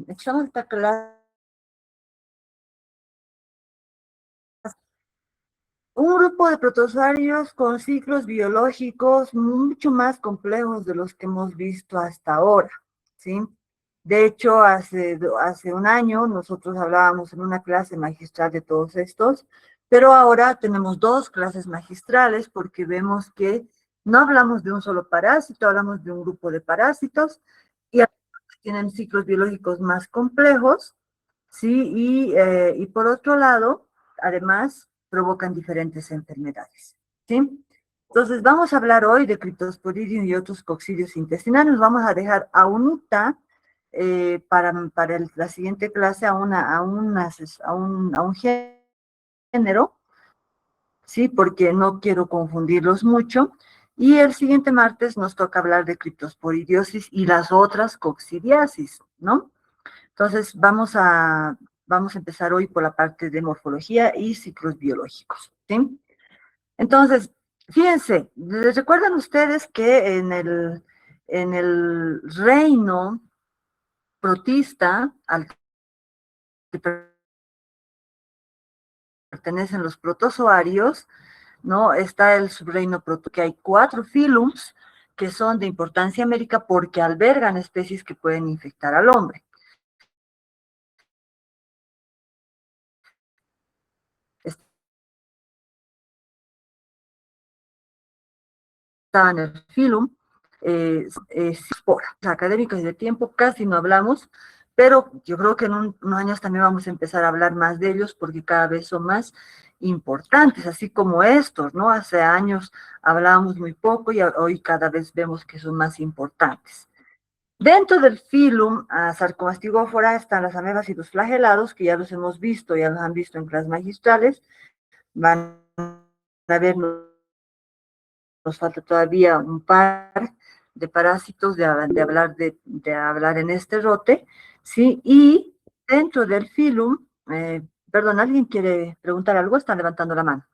esta clase. Un grupo de protozoarios con ciclos biológicos mucho más complejos de los que hemos visto hasta ahora, ¿sí? De hecho, hace un año nosotros hablábamos en una clase magistral de todos estos, pero ahora tenemos dos clases magistrales porque vemos que no hablamos de un solo parásito, hablamos de un grupo de parásitos y tienen ciclos biológicos más complejos, ¿sí? Y por otro lado, además, provocan diferentes enfermedades, ¿sí? Entonces, vamos a hablar hoy de Cryptosporidium y otros coccidios intestinales. Vamos a dejar a UNITA para la siguiente clase a un género, ¿sí? Porque no quiero confundirlos mucho. Y el siguiente martes nos toca hablar de Cryptosporidiosis y las otras coccidiasis, ¿no? Entonces, vamos a empezar hoy por la parte de morfología y ciclos biológicos, ¿sí? Entonces, fíjense, ¿les recuerdan ustedes que en el reino protista al que pertenecen los protozoarios, ¿no? Está el subreino proto, que hay 4 filums que son de importancia médica porque albergan especies que pueden infectar al hombre. Estaba en el filum, académicos de tiempo casi no hablamos, pero yo creo que en unos años también vamos a empezar a hablar más de ellos porque cada vez son más importantes, así como estos, ¿no? Hace años hablábamos muy poco y hoy cada vez vemos que son más importantes. Dentro del filum Sarcomastigófora están las amebas y los flagelados, que ya los hemos visto, ya los han visto en clases magistrales, van a ver, nos falta todavía un par de parásitos de hablar en este rote, ¿sí? Y dentro del filum, perdón, ¿alguien quiere preguntar algo? Están levantando la mano.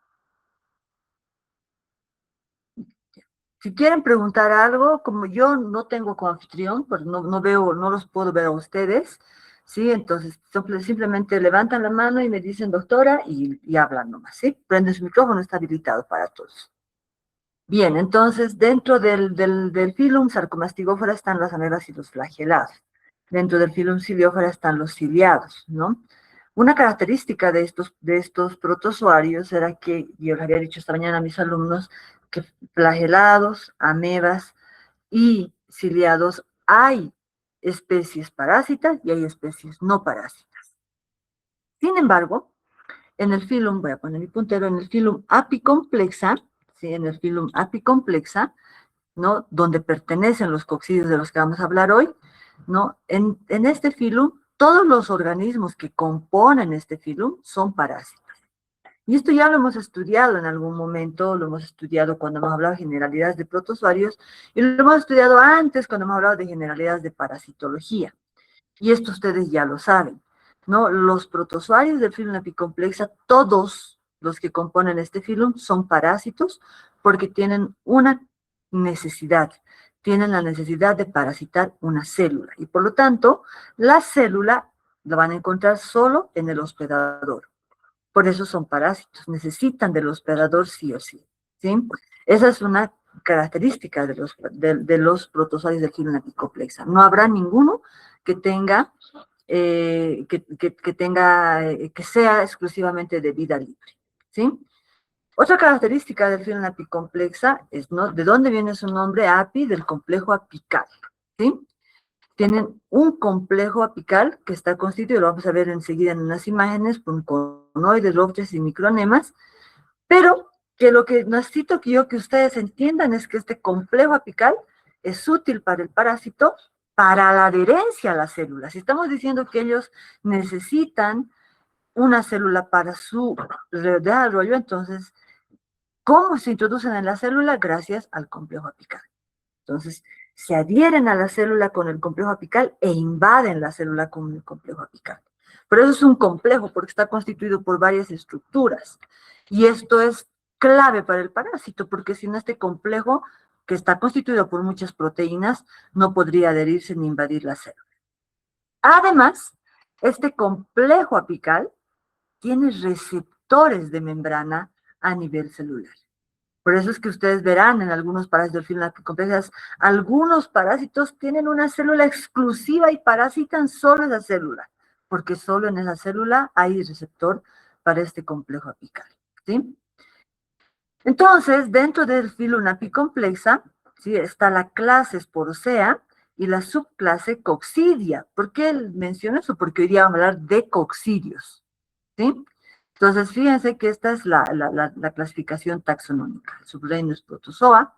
Si quieren preguntar algo, como yo no tengo coanfitrión, pues no veo, no los puedo ver a ustedes, ¿sí? Entonces, simplemente levantan la mano y me dicen doctora y hablan nomás, ¿sí? Prenden su micrófono, está habilitado para todos. Bien, entonces dentro del filum Sarcomastigófora están las amebas y los flagelados. Dentro del filum Ciliófora están los ciliados, ¿no? Una característica de estos protozoarios era que, yo les había dicho esta mañana a mis alumnos, que flagelados, amebas y ciliados hay especies parásitas y hay especies no parásitas. Sin embargo, en el filum, voy a poner mi puntero, en el filum apicomplexa, ¿sí? En el filum apicomplexa, ¿no? Donde pertenecen los coccidios de los que vamos a hablar hoy, ¿no? En este filum, todos los organismos que componen este filum son parásitos. Y esto ya lo hemos estudiado en algún momento, lo hemos estudiado cuando hemos hablado de generalidades de protozoarios, y lo hemos estudiado antes cuando hemos hablado de generalidades de parasitología. Y esto ustedes ya lo saben, ¿no? Los protozoarios del filum apicomplexa, todos los que componen este filum son parásitos porque tienen una necesidad, tienen la necesidad de parasitar una célula. Y por lo tanto, la célula la van a encontrar solo en el hospedador. Por eso son parásitos, necesitan del hospedador sí o sí, ¿sí? Esa es una característica de los protozoarios del filum apicomplexa. No habrá ninguno que tenga, que sea exclusivamente de vida libre, ¿sí? Otra característica del filum apicomplexa es, ¿no? ¿De dónde viene su nombre? Api, del complejo apical, ¿sí? Tienen un complejo apical que está constituido, lo vamos a ver enseguida en unas imágenes, con conoides, roftres y micronemas, pero que lo que necesito que ustedes entiendan es que este complejo apical es útil para el parásito para la adherencia a las células. Si estamos diciendo que ellos necesitan una célula para su desarrollo, entonces, ¿cómo se introducen en la célula? Gracias al complejo apical. Entonces, se adhieren a la célula con el complejo apical e invaden la célula con el complejo apical. Por eso es un complejo, porque está constituido por varias estructuras. Y esto es clave para el parásito, porque sin este complejo, que está constituido por muchas proteínas, no podría adherirse ni invadir la célula. Además, este complejo apical tiene receptores de membrana a nivel celular. Por eso es que ustedes verán en algunos parásitos del filo apicomplexas, algunos parásitos tienen una célula exclusiva y parasitan solo esa célula, porque solo en esa célula hay receptor para este complejo apical, ¿sí? Entonces, dentro del filo apicomplexa, ¿sí? Está la clase Sporosea y la subclase Coccidia. ¿Por qué menciono eso? Porque hoy día vamos a hablar de coccidios, ¿sí? Entonces, fíjense que esta es la clasificación taxonómica. El subreino es Protozoa,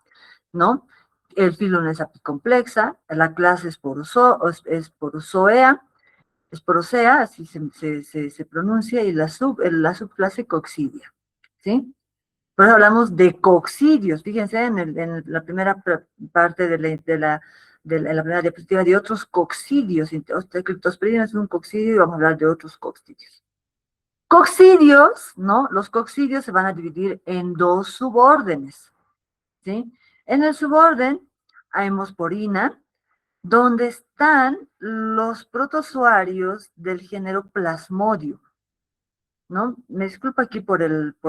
¿no? El filo es apicomplexa, la clase es Sporozoea, Sporosea, así se pronuncia, y la subclase Coccidia, ¿sí? Por eso hablamos de coccidios. Fíjense en la primera parte de la primera diapositiva de otros coccidios. Cryptosporidium es un coccidio y vamos a hablar de otros coccidios. Coccidios, ¿no? Los coccidios se van a dividir en dos subórdenes, ¿sí? En el suborden Haemosporina, donde están los protozoarios del género Plasmodium, ¿no? Me disculpo aquí por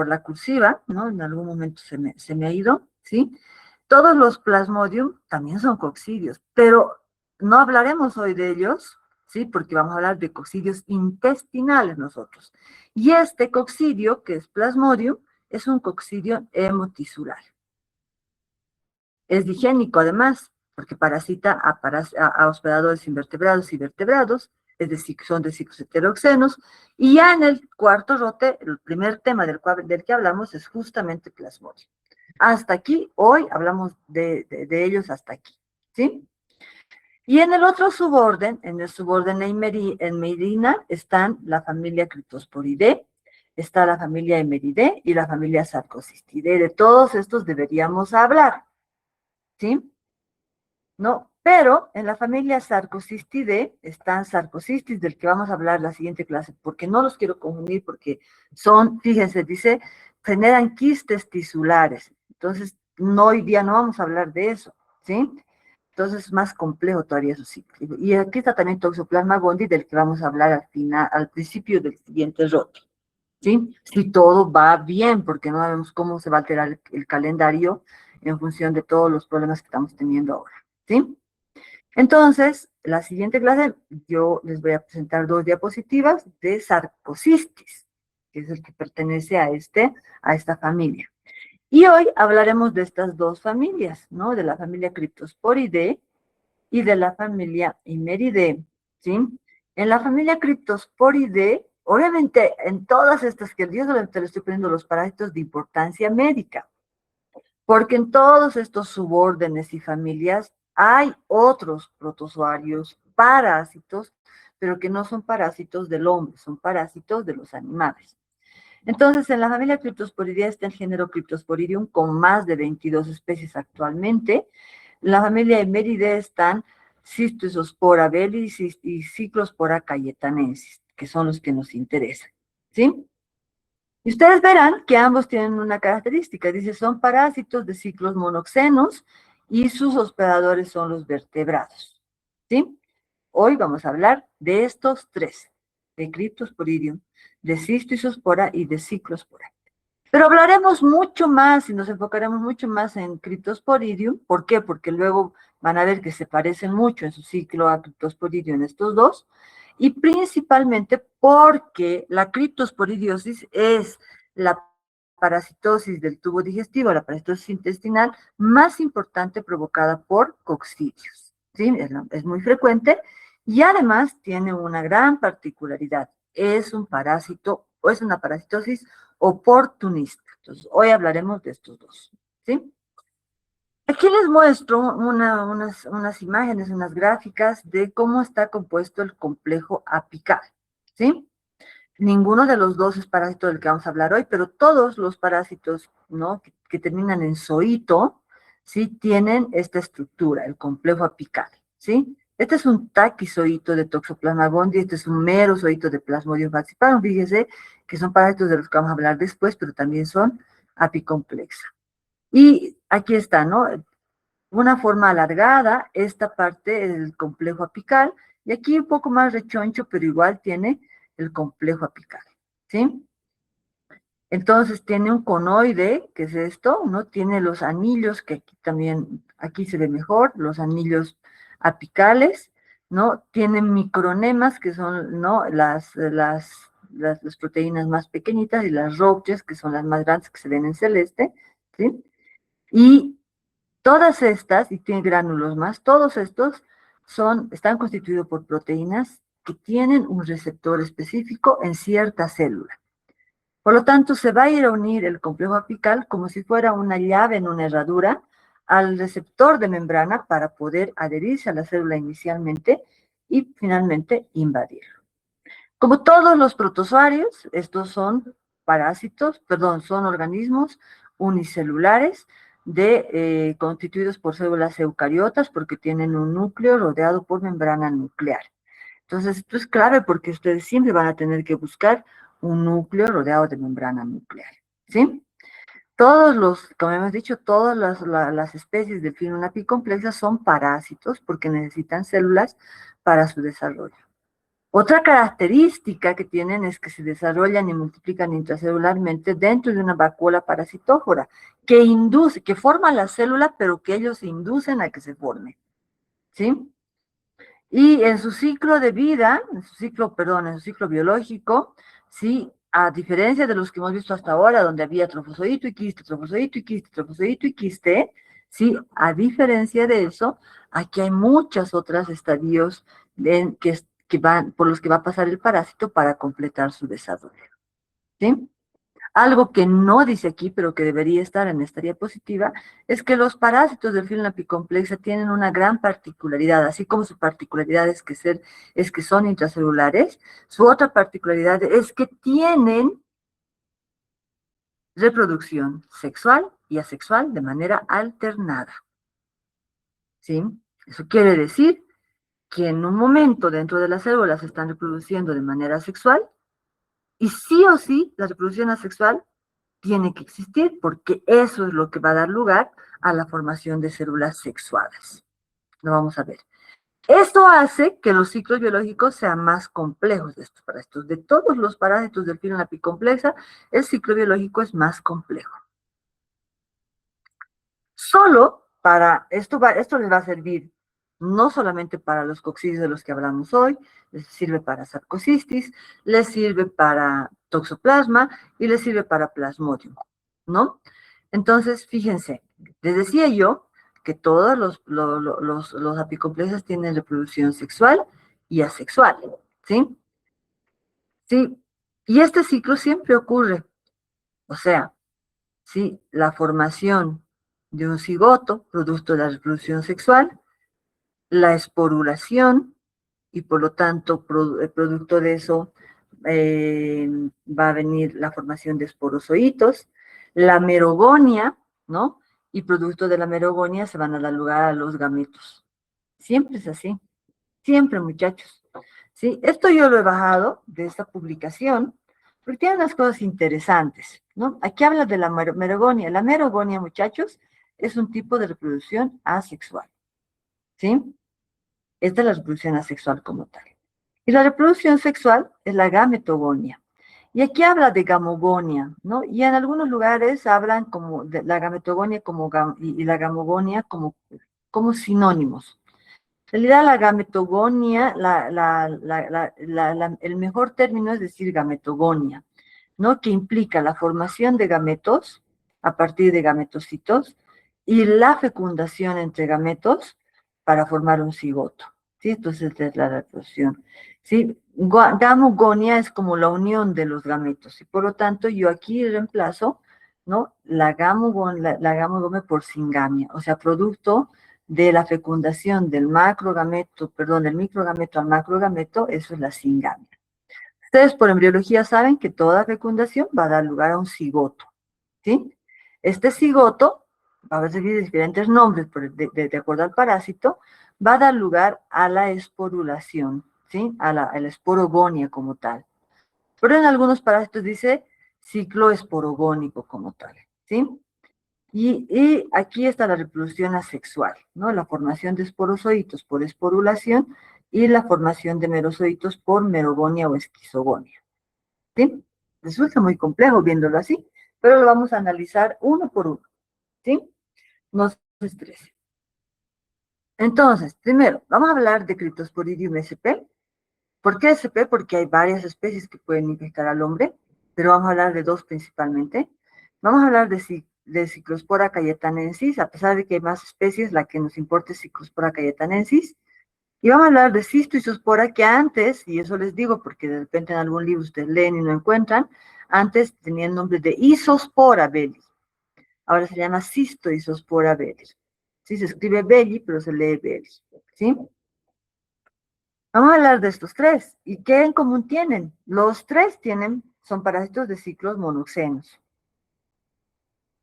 la cursiva, ¿no? En algún momento se me ha ido, ¿sí? Todos los Plasmodium también son coccidios, pero no hablaremos hoy de ellos, ¿sí? Porque vamos a hablar de coccidios intestinales nosotros. Y este coccidio, que es Plasmodium, es un coccidio hemotisular. Es digénico además, porque parasita a hospedadores invertebrados y vertebrados, es decir, son de ciclos heteroxenos, y ya en el cuarto rote, el primer tema del que hablamos es justamente Plasmodium. Hasta aquí, hoy hablamos de ellos hasta aquí, ¿sí? Y en el otro suborden, en el suborden Emerina, están la familia Cryptosporidae, está la familia Emeridae y la familia Sarcosistidae. De todos estos deberíamos hablar, ¿sí? ¿No? Pero en la familia Sarcosistidae están Sarcocistis, del que vamos a hablar la siguiente clase, porque no los quiero confundir, porque son, fíjense, dice, generan quistes tisulares. Entonces, no, hoy día no vamos a hablar de eso, ¿sí? Entonces es más complejo todavía su ciclo. Y aquí está también Toxoplasma gondii, del que vamos a hablar al principio del siguiente roto, ¿sí? Si todo va bien, porque no sabemos cómo se va a alterar el calendario en función de todos los problemas que estamos teniendo ahora, ¿sí? Entonces, la siguiente clase, yo les voy a presentar dos diapositivas de Sarcocistis, que es el que pertenece a esta familia. Y hoy hablaremos de estas dos familias, ¿no? De la familia Cryptosporidae y de la familia Imeridae, ¿sí? En la familia Cryptosporidae, obviamente, en todas estas que yo te le estoy poniendo los parásitos de importancia médica, porque en todos estos subórdenes y familias hay otros protozoarios, parásitos, pero que no son parásitos del hombre, son parásitos de los animales. Entonces, en la familia Cryptosporidae está el género Cryptosporidium con más de 22 especies actualmente. En la familia Emeridae están Cystisospora bellis y Cyclospora cayetanensis, que son los que nos interesan, ¿sí? Y ustedes verán que ambos tienen una característica, dice, son parásitos de ciclos monoxenos y sus hospedadores son los vertebrados, ¿sí? Hoy vamos a hablar de estos tres, de Cryptosporidium, de Cystisospora y de Cyclospora. Pero hablaremos mucho más y nos enfocaremos mucho más en Cryptosporidium. ¿Por qué? Porque luego van a ver que se parecen mucho en su ciclo a Cryptosporidium estos dos. Y principalmente porque la criptosporidiosis es la parasitosis del tubo digestivo, la parasitosis intestinal más importante provocada por coccidios, ¿sí? Es muy frecuente y además tiene una gran particularidad. Es un parásito o es una parasitosis oportunista. Entonces, hoy hablaremos de estos dos, ¿sí? Aquí les muestro unas imágenes, unas gráficas de cómo está compuesto el complejo apical, ¿sí? Ninguno de los dos es parásito del que vamos a hablar hoy, pero todos los parásitos, ¿no? que terminan en zoito, ¿sí? Tienen esta estructura, el complejo apical, ¿sí? Este es un taquizoito de Toxoplasma gondii, este es un mero zoito de Plasmodium falciparum, fíjese que son parásitos de los que vamos a hablar después, pero también son apicomplexa. Y aquí está, ¿no? Una forma alargada, esta parte del complejo apical, Y aquí un poco más rechoncho, pero igual tiene el complejo apical, ¿sí? Entonces tiene un conoide, que es esto, ¿no? Tiene los anillos, que aquí también, aquí se ve mejor, los anillos apicales, ¿no? Tiene micronemas, que son, ¿no? Las proteínas más pequeñitas, y las roches, que son las más grandes, que se ven en celeste, ¿sí? Y todas estas, y tiene gránulos más, todos estos están constituidos por proteínas que tienen un receptor específico en cierta célula. Por lo tanto, se va a ir a unir el complejo apical como si fuera una llave en una herradura al receptor de membrana para poder adherirse a la célula inicialmente y finalmente invadirlo. Como todos los protozoarios, estos son parásitos, perdón, son organismos unicelulares constituidos por células eucariotas porque tienen un núcleo rodeado por membrana nuclear. Entonces, esto es clave porque ustedes siempre van a tener que buscar un núcleo rodeado de membrana nuclear, ¿sí? Como hemos dicho, todas las especies de Phyllum apicomplexa son parásitos porque necesitan células para su desarrollo. Otra característica que tienen es que se desarrollan y multiplican intracelularmente dentro de una vacuola parasitófora que forma la célula, pero que ellos inducen a que se forme, ¿sí? Y en su ciclo de vida, en su ciclo biológico, sí, a diferencia de los que hemos visto hasta ahora, donde había trofozoito y quiste, trofozoito y quiste, trofozoito y quiste, sí, a diferencia de eso, aquí hay muchos otros estadios por los que va a pasar el parásito para completar su desarrollo, ¿sí? Algo que no dice aquí, pero que debería estar en esta diapositiva, es que los parásitos del Phyllum apicomplexa tienen una gran particularidad, así como su particularidad es que son intracelulares, su otra particularidad es que tienen reproducción sexual y asexual de manera alternada, ¿sí? Eso quiere decir que en un momento dentro de las células se están reproduciendo de manera sexual y sí o sí la reproducción asexual tiene que existir porque eso es lo que va a dar lugar a la formación de células sexuadas. Lo vamos a ver. Esto hace que los ciclos biológicos sean más complejos de estos parásitos. De todos los parásitos del Phyllum apicomplexa, el ciclo biológico es más complejo. Solo para, esto les va a servir no solamente para los coccidios de los que hablamos hoy, les sirve para sarcocistis, les sirve para toxoplasma y les sirve para plasmodium, ¿no? Entonces, fíjense, les decía yo que todos los apicomplexas tienen reproducción sexual y asexual, ¿sí? Sí, y este ciclo siempre ocurre, o sea, ¿sí? La formación de un cigoto, producto de la reproducción sexual, la esporulación, y por lo tanto, producto de eso, va a venir la formación de esporozoitos, la merogonia, ¿no? Y producto de la merogonia se van a dar lugar a los gametos. Siempre es así, siempre, muchachos. ¿Sí? Esto yo lo he bajado de esta publicación, porque tiene unas cosas interesantes, ¿no? Aquí habla de la merogonia. La merogonia, muchachos, es un tipo de reproducción asexual, ¿sí? Esta es la reproducción asexual como tal. Y la reproducción sexual es la gametogonia. Y aquí habla de gamogonia, ¿no? Y en algunos lugares hablan como de la gametogonia y la gamogonia como sinónimos. En realidad, la gametogonia, el mejor término es decir gametogonia, ¿no? Que implica la formación de gametos a partir de gametocitos y la fecundación entre gametos para formar un cigoto, ¿sí? Entonces, esta es la reproducción, ¿sí? Gamogonia es como la unión de los gametos, y por lo tanto, yo aquí reemplazo, ¿no? La gamogonia por singamia, o sea, producto de la fecundación del del microgameto al macrogameto, eso es la singamia. Ustedes por embriología saben que toda fecundación va a dar lugar a un cigoto, ¿sí? Este cigoto va a recibir diferentes nombres de acuerdo al parásito, va a dar lugar a la esporulación, ¿sí? A la esporogonia como tal. Pero en algunos parásitos dice ciclo esporogónico como tal, ¿sí? Y aquí está la reproducción asexual, ¿no? La formación de esporozoitos por esporulación y la formación de merozoitos por merogonia o esquizogonia. ¿Sí? Resulta muy complejo viéndolo así, pero lo vamos a analizar uno por uno. ¿Sí? No se estrese. Entonces, primero, vamos a hablar de Cryptosporidium sp. ¿Por qué sp? Porque hay varias especies que pueden infectar al hombre, pero vamos a hablar de dos principalmente. Vamos a hablar de Cyclospora cayetanensis, a pesar de que hay más especies, la que nos importa es Cyclospora cayetanensis. Y vamos a hablar de Cistoisospora, que antes, y eso les digo porque de repente en algún libro ustedes leen y no encuentran, antes tenía el nombre de Isospora belli. Ahora se llama Cistoisospora belli. Sí, se escribe belli, pero se lee belli. ¿Sí? Vamos a hablar de estos tres. ¿Y qué en común tienen? Los tres son parásitos de ciclos monoxenos.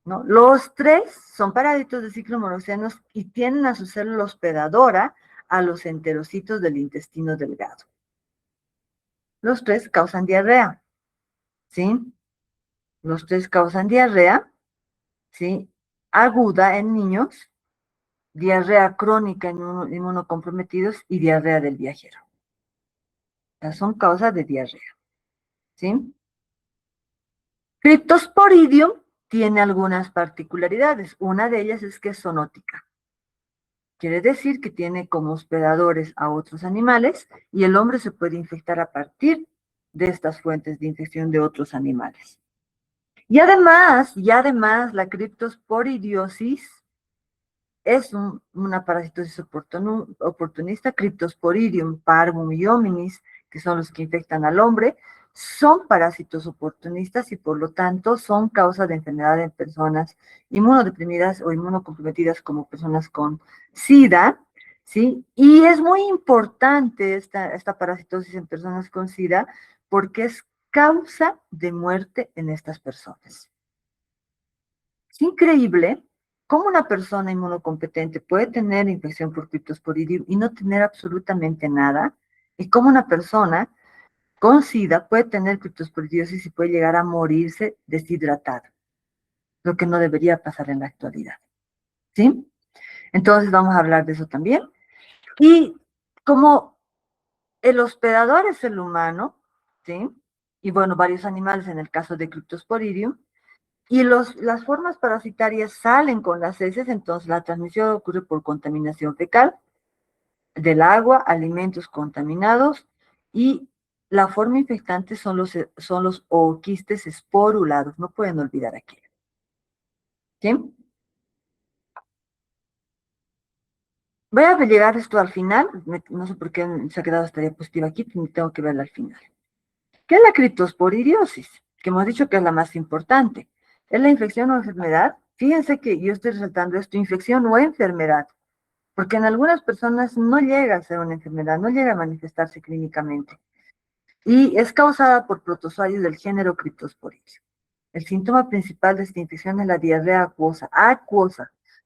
¿No? Los tres son parásitos de ciclos monoxenos y tienen a su célula hospedadora a los enterocitos del intestino delgado. Los tres causan diarrea, ¿sí? Los tres causan diarrea, ¿sí? Aguda en niños, diarrea crónica en inmunocomprometidos y diarrea del viajero. Estas son causas de diarrea, ¿sí? Cryptosporidium tiene algunas particularidades. Una de ellas es que es zoonótica. Quiere decir que tiene como hospedadores a otros animales y el hombre se puede infectar a partir de estas fuentes de infección de otros animales. Y además, la criptosporidiosis es una parasitosis oportunista. Cryptosporidium, parvum y hominis, que son los que infectan al hombre, son parásitos oportunistas y por lo tanto son causa de enfermedad en personas inmunodeprimidas o inmunocomprometidas como personas con SIDA, ¿sí? Y es muy importante esta parasitosis en personas con SIDA porque es causa de muerte en estas personas. Es increíble cómo una persona inmunocompetente puede tener infección por Cryptosporidium y no tener absolutamente nada, y cómo una persona con SIDA puede tener criptosporidiosis y puede llegar a morirse deshidratado, lo que no debería pasar en la actualidad. ¿Sí? Entonces vamos a hablar de eso también. Y como el hospedador es el humano, ¿sí? Y bueno, varios animales en el caso de Cryptosporidium, y las formas parasitarias salen con las heces, entonces la transmisión ocurre por contaminación fecal, del agua, alimentos contaminados, y la forma infectante son los ooquistes esporulados, no pueden olvidar aquí. ¿Sí? Voy a llegar esto al final, no sé por qué se ha quedado esta diapositiva aquí, tengo que verla al final. ¿Qué es la criptosporidiosis? Que hemos dicho que es la más importante. ¿Es la infección o enfermedad? Fíjense que yo estoy resaltando esto, infección o enfermedad, porque en algunas personas no llega a ser una enfermedad, no llega a manifestarse clínicamente, y es causada por protozoarios del género Cryptosporidium. El síntoma principal de esta infección es la diarrea acuosa.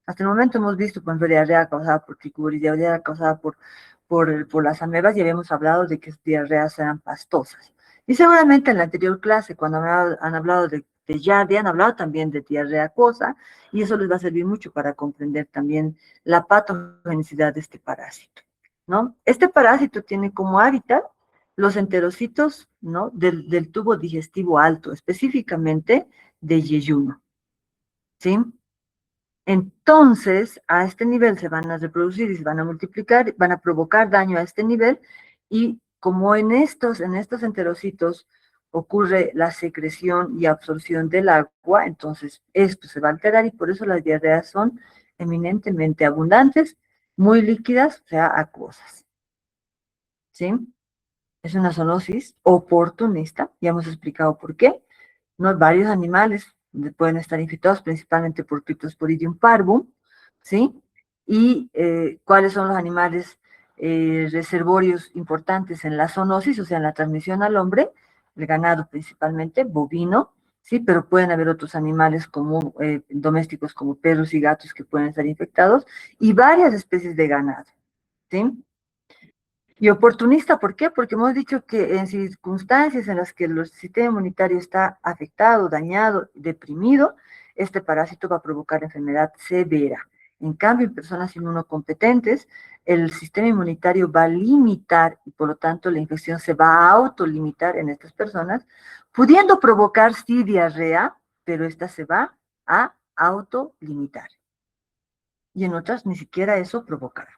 Hasta el momento hemos visto, por ejemplo, diarrea causada por tricoris, diarrea causada por las amebas, y habíamos hablado de que las diarreas eran pastosas. Y seguramente en la anterior clase, cuando han hablado de Yardia, han hablado también de diarrea acuosa, y eso les va a servir mucho para comprender también la patogenicidad de este parásito, ¿no? Este parásito tiene como hábitat los enterocitos, ¿no? Del tubo digestivo alto, específicamente de yeyuno, ¿sí? Entonces, a este nivel se van a reproducir y se van a multiplicar, van a provocar daño a este nivel, y como en estos enterocitos ocurre la secreción y absorción del agua, entonces esto se va a alterar y por eso las diarreas son eminentemente abundantes, muy líquidas, o sea, acuosas, ¿sí? Es una zoonosis oportunista, ya hemos explicado por qué. ¿No? Varios animales pueden estar infectados principalmente por Cryptosporidium parvum, ¿sí? Y cuáles son los animales reservorios importantes en la zoonosis, o sea, en la transmisión al hombre, el ganado principalmente, bovino, ¿sí? Pero pueden haber otros animales como domésticos como perros y gatos que pueden estar infectados, y varias especies de ganado, ¿sí? Y oportunista, ¿por qué? Porque hemos dicho que en circunstancias en las que el sistema inmunitario está afectado, dañado, deprimido, este parásito va a provocar enfermedad severa. En cambio, en personas inmunocompetentes, el sistema inmunitario va a limitar y por lo tanto la infección se va a autolimitar en estas personas, pudiendo provocar sí diarrea, pero esta se va a autolimitar. Y en otras ni siquiera eso provocará.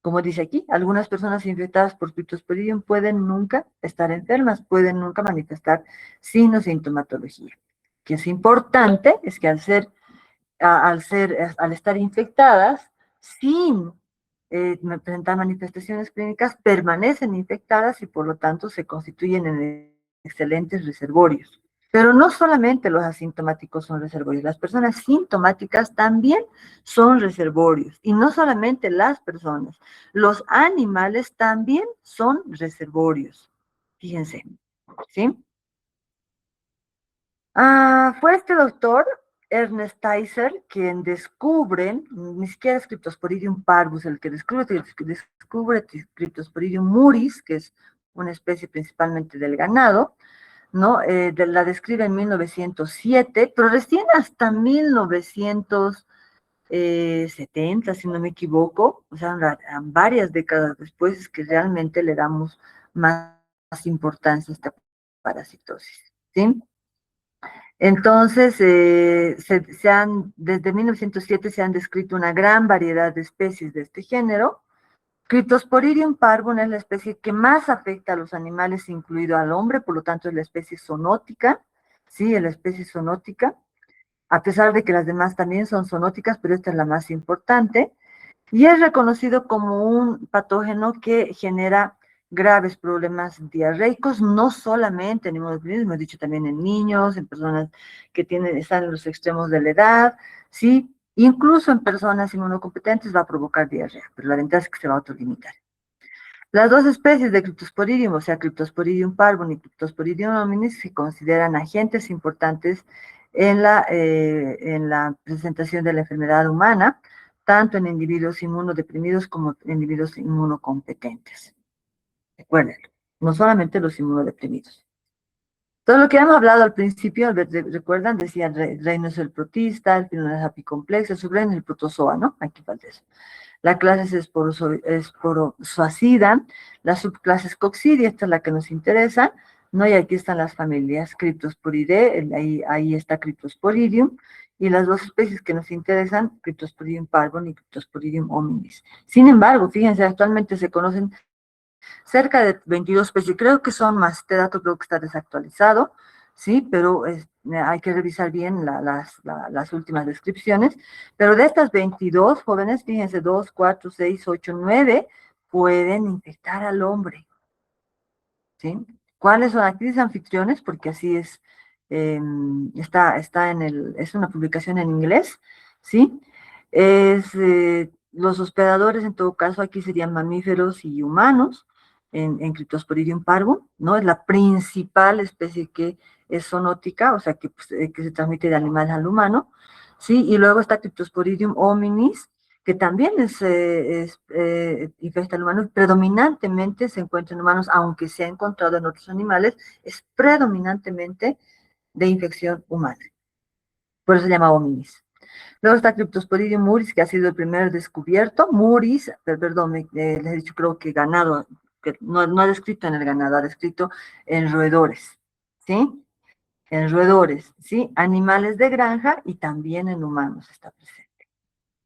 Como dice aquí, algunas personas infectadas por Cryptosporidium pueden nunca estar enfermas, pueden nunca manifestar signos de sintomatología. Que es importante es que al estar infectadas, sin presentar manifestaciones clínicas, permanecen infectadas y por lo tanto se constituyen en excelentes reservorios. Pero no solamente los asintomáticos son reservorios, las personas sintomáticas también son reservorios. Y no solamente las personas, los animales también son reservorios. Fíjense, ¿sí? Fue este doctor, Ernest Teiser, quien descubre, ni siquiera es Cryptosporidium parvus, el que descubre Cryptosporidium muris, que es una especie principalmente del ganado, ¿no? La describe en 1907, pero recién hasta 1970, si no me equivoco, o sea, varias décadas después es que realmente le damos más importancia a esta parasitosis, ¿sí? Entonces, desde 1907 se han descrito una gran variedad de especies de este género. Cryptosporidium parvum es la especie que más afecta a los animales, incluido al hombre, por lo tanto es la especie zoonótica, sí, es la especie zoonótica, a pesar de que las demás también son zoonóticas, pero esta es la más importante, y es reconocido como un patógeno que genera graves problemas diarreicos, no solamente en inmunodeprimidos, hemos dicho también en niños, en personas que están en los extremos de la edad, ¿sí? Incluso en personas inmunocompetentes va a provocar diarrea, pero la ventaja es que se va a autolimitar. Las dos especies de Cryptosporidium, o sea, Cryptosporidium parvum y Cryptosporidium hominis, se consideran agentes importantes en la presentación de la enfermedad humana, tanto en individuos inmunodeprimidos como en individuos inmunocompetentes. Recuérdenlo, no solamente los inmunodeprimidos. Todo lo que hemos hablado al principio, recuerdan, decía el reino es el protista, el filo es apicomplex, el subreino es el protozoa, ¿no? Aquí falta eso. La clase es esporozoacida, la subclase es coccidia, esta es la que nos interesa, ¿no? Y aquí están las familias, Cryptosporidae, ahí está Cryptosporidium, y las dos especies que nos interesan, Cryptosporidium parvum y Cryptosporidium hominis. Sin embargo, fíjense, actualmente se conocen cerca de 22 especies, creo que son más, este dato creo que está desactualizado, ¿sí? Pero hay que revisar bien las últimas descripciones, pero de estas 22 jóvenes, fíjense, 2, 4, 6, 8, 9, pueden infectar al hombre, ¿sí? ¿Cuáles son actrices anfitriones? Porque así es, es una publicación en inglés, ¿sí? Los hospedadores, en todo caso, aquí serían mamíferos y humanos, en Cryptosporidium parvum, ¿no? Es la principal especie que es zoonótica, o sea, que se transmite de animales al humano, ¿sí? Y luego está Cryptosporidium hominis, que también infecta al humano, predominantemente se encuentra en humanos, aunque se ha encontrado en otros animales, es predominantemente de infección humana. Por eso se llama hominis. Luego está Cryptosporidium muris, que ha sido el primer descubierto. Muris, perdón, les he dicho creo que ganado, que no ha descrito en el ganado, ha descrito en roedores, ¿sí? En roedores, ¿sí? Animales de granja y también en humanos está presente,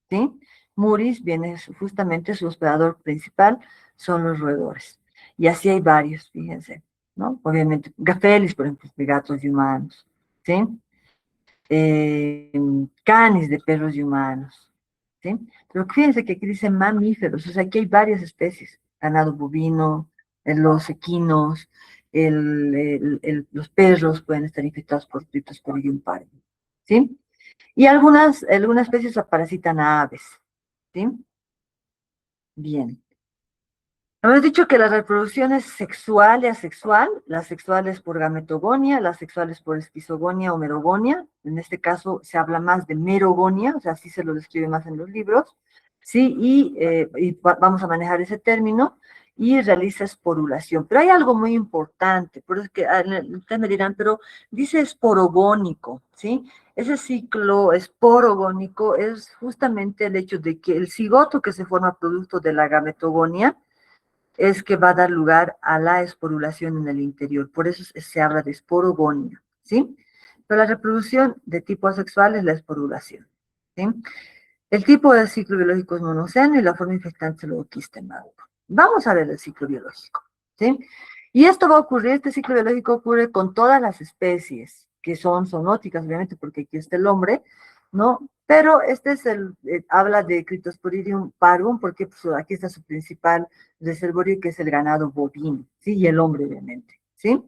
¿sí? Muris viene justamente, su hospedador principal son los roedores. Y así hay varios, fíjense, ¿no? Obviamente, Gafelis, por ejemplo, de gatos y humanos, ¿sí? eh, Canis de perros y humanos, ¿sí? Pero fíjense que aquí dice mamíferos, o sea, aquí hay varias especies, ganado bovino, los equinos, los perros pueden estar infectados por Cryptosporidium parvum, ¿sí? Y algunas especies parasitan a aves, ¿sí? Bien. Hemos dicho que la reproducción es sexual y asexual, la sexual es por gametogonia, la sexual es por esquizogonia o merogonia, en este caso se habla más de merogonia, o sea, así se lo describe más en los libros, ¿sí? Vamos a manejar ese término, y realiza esporulación. Pero hay algo muy importante, por eso es que ustedes me dirán, pero dice esporogónico, ¿sí? Ese ciclo esporogónico es justamente el hecho de que el cigoto que se forma producto de la gametogonia es que va a dar lugar a la esporulación en el interior. Por eso se habla de esporogonia, ¿sí? Pero la reproducción de tipo asexual es la esporulación, ¿sí? El tipo de ciclo biológico es monoceno y la forma infectante es el ooquiste maduro. Vamos a ver el ciclo biológico, ¿sí? Y esto va a ocurrir, este ciclo biológico ocurre con todas las especies, que son zoonóticas, obviamente, porque aquí está el hombre, ¿no? Pero este es habla de Cryptosporidium parvum, porque pues, aquí está su principal reservorio, que es el ganado bovino, ¿sí? Y el hombre, obviamente, ¿sí?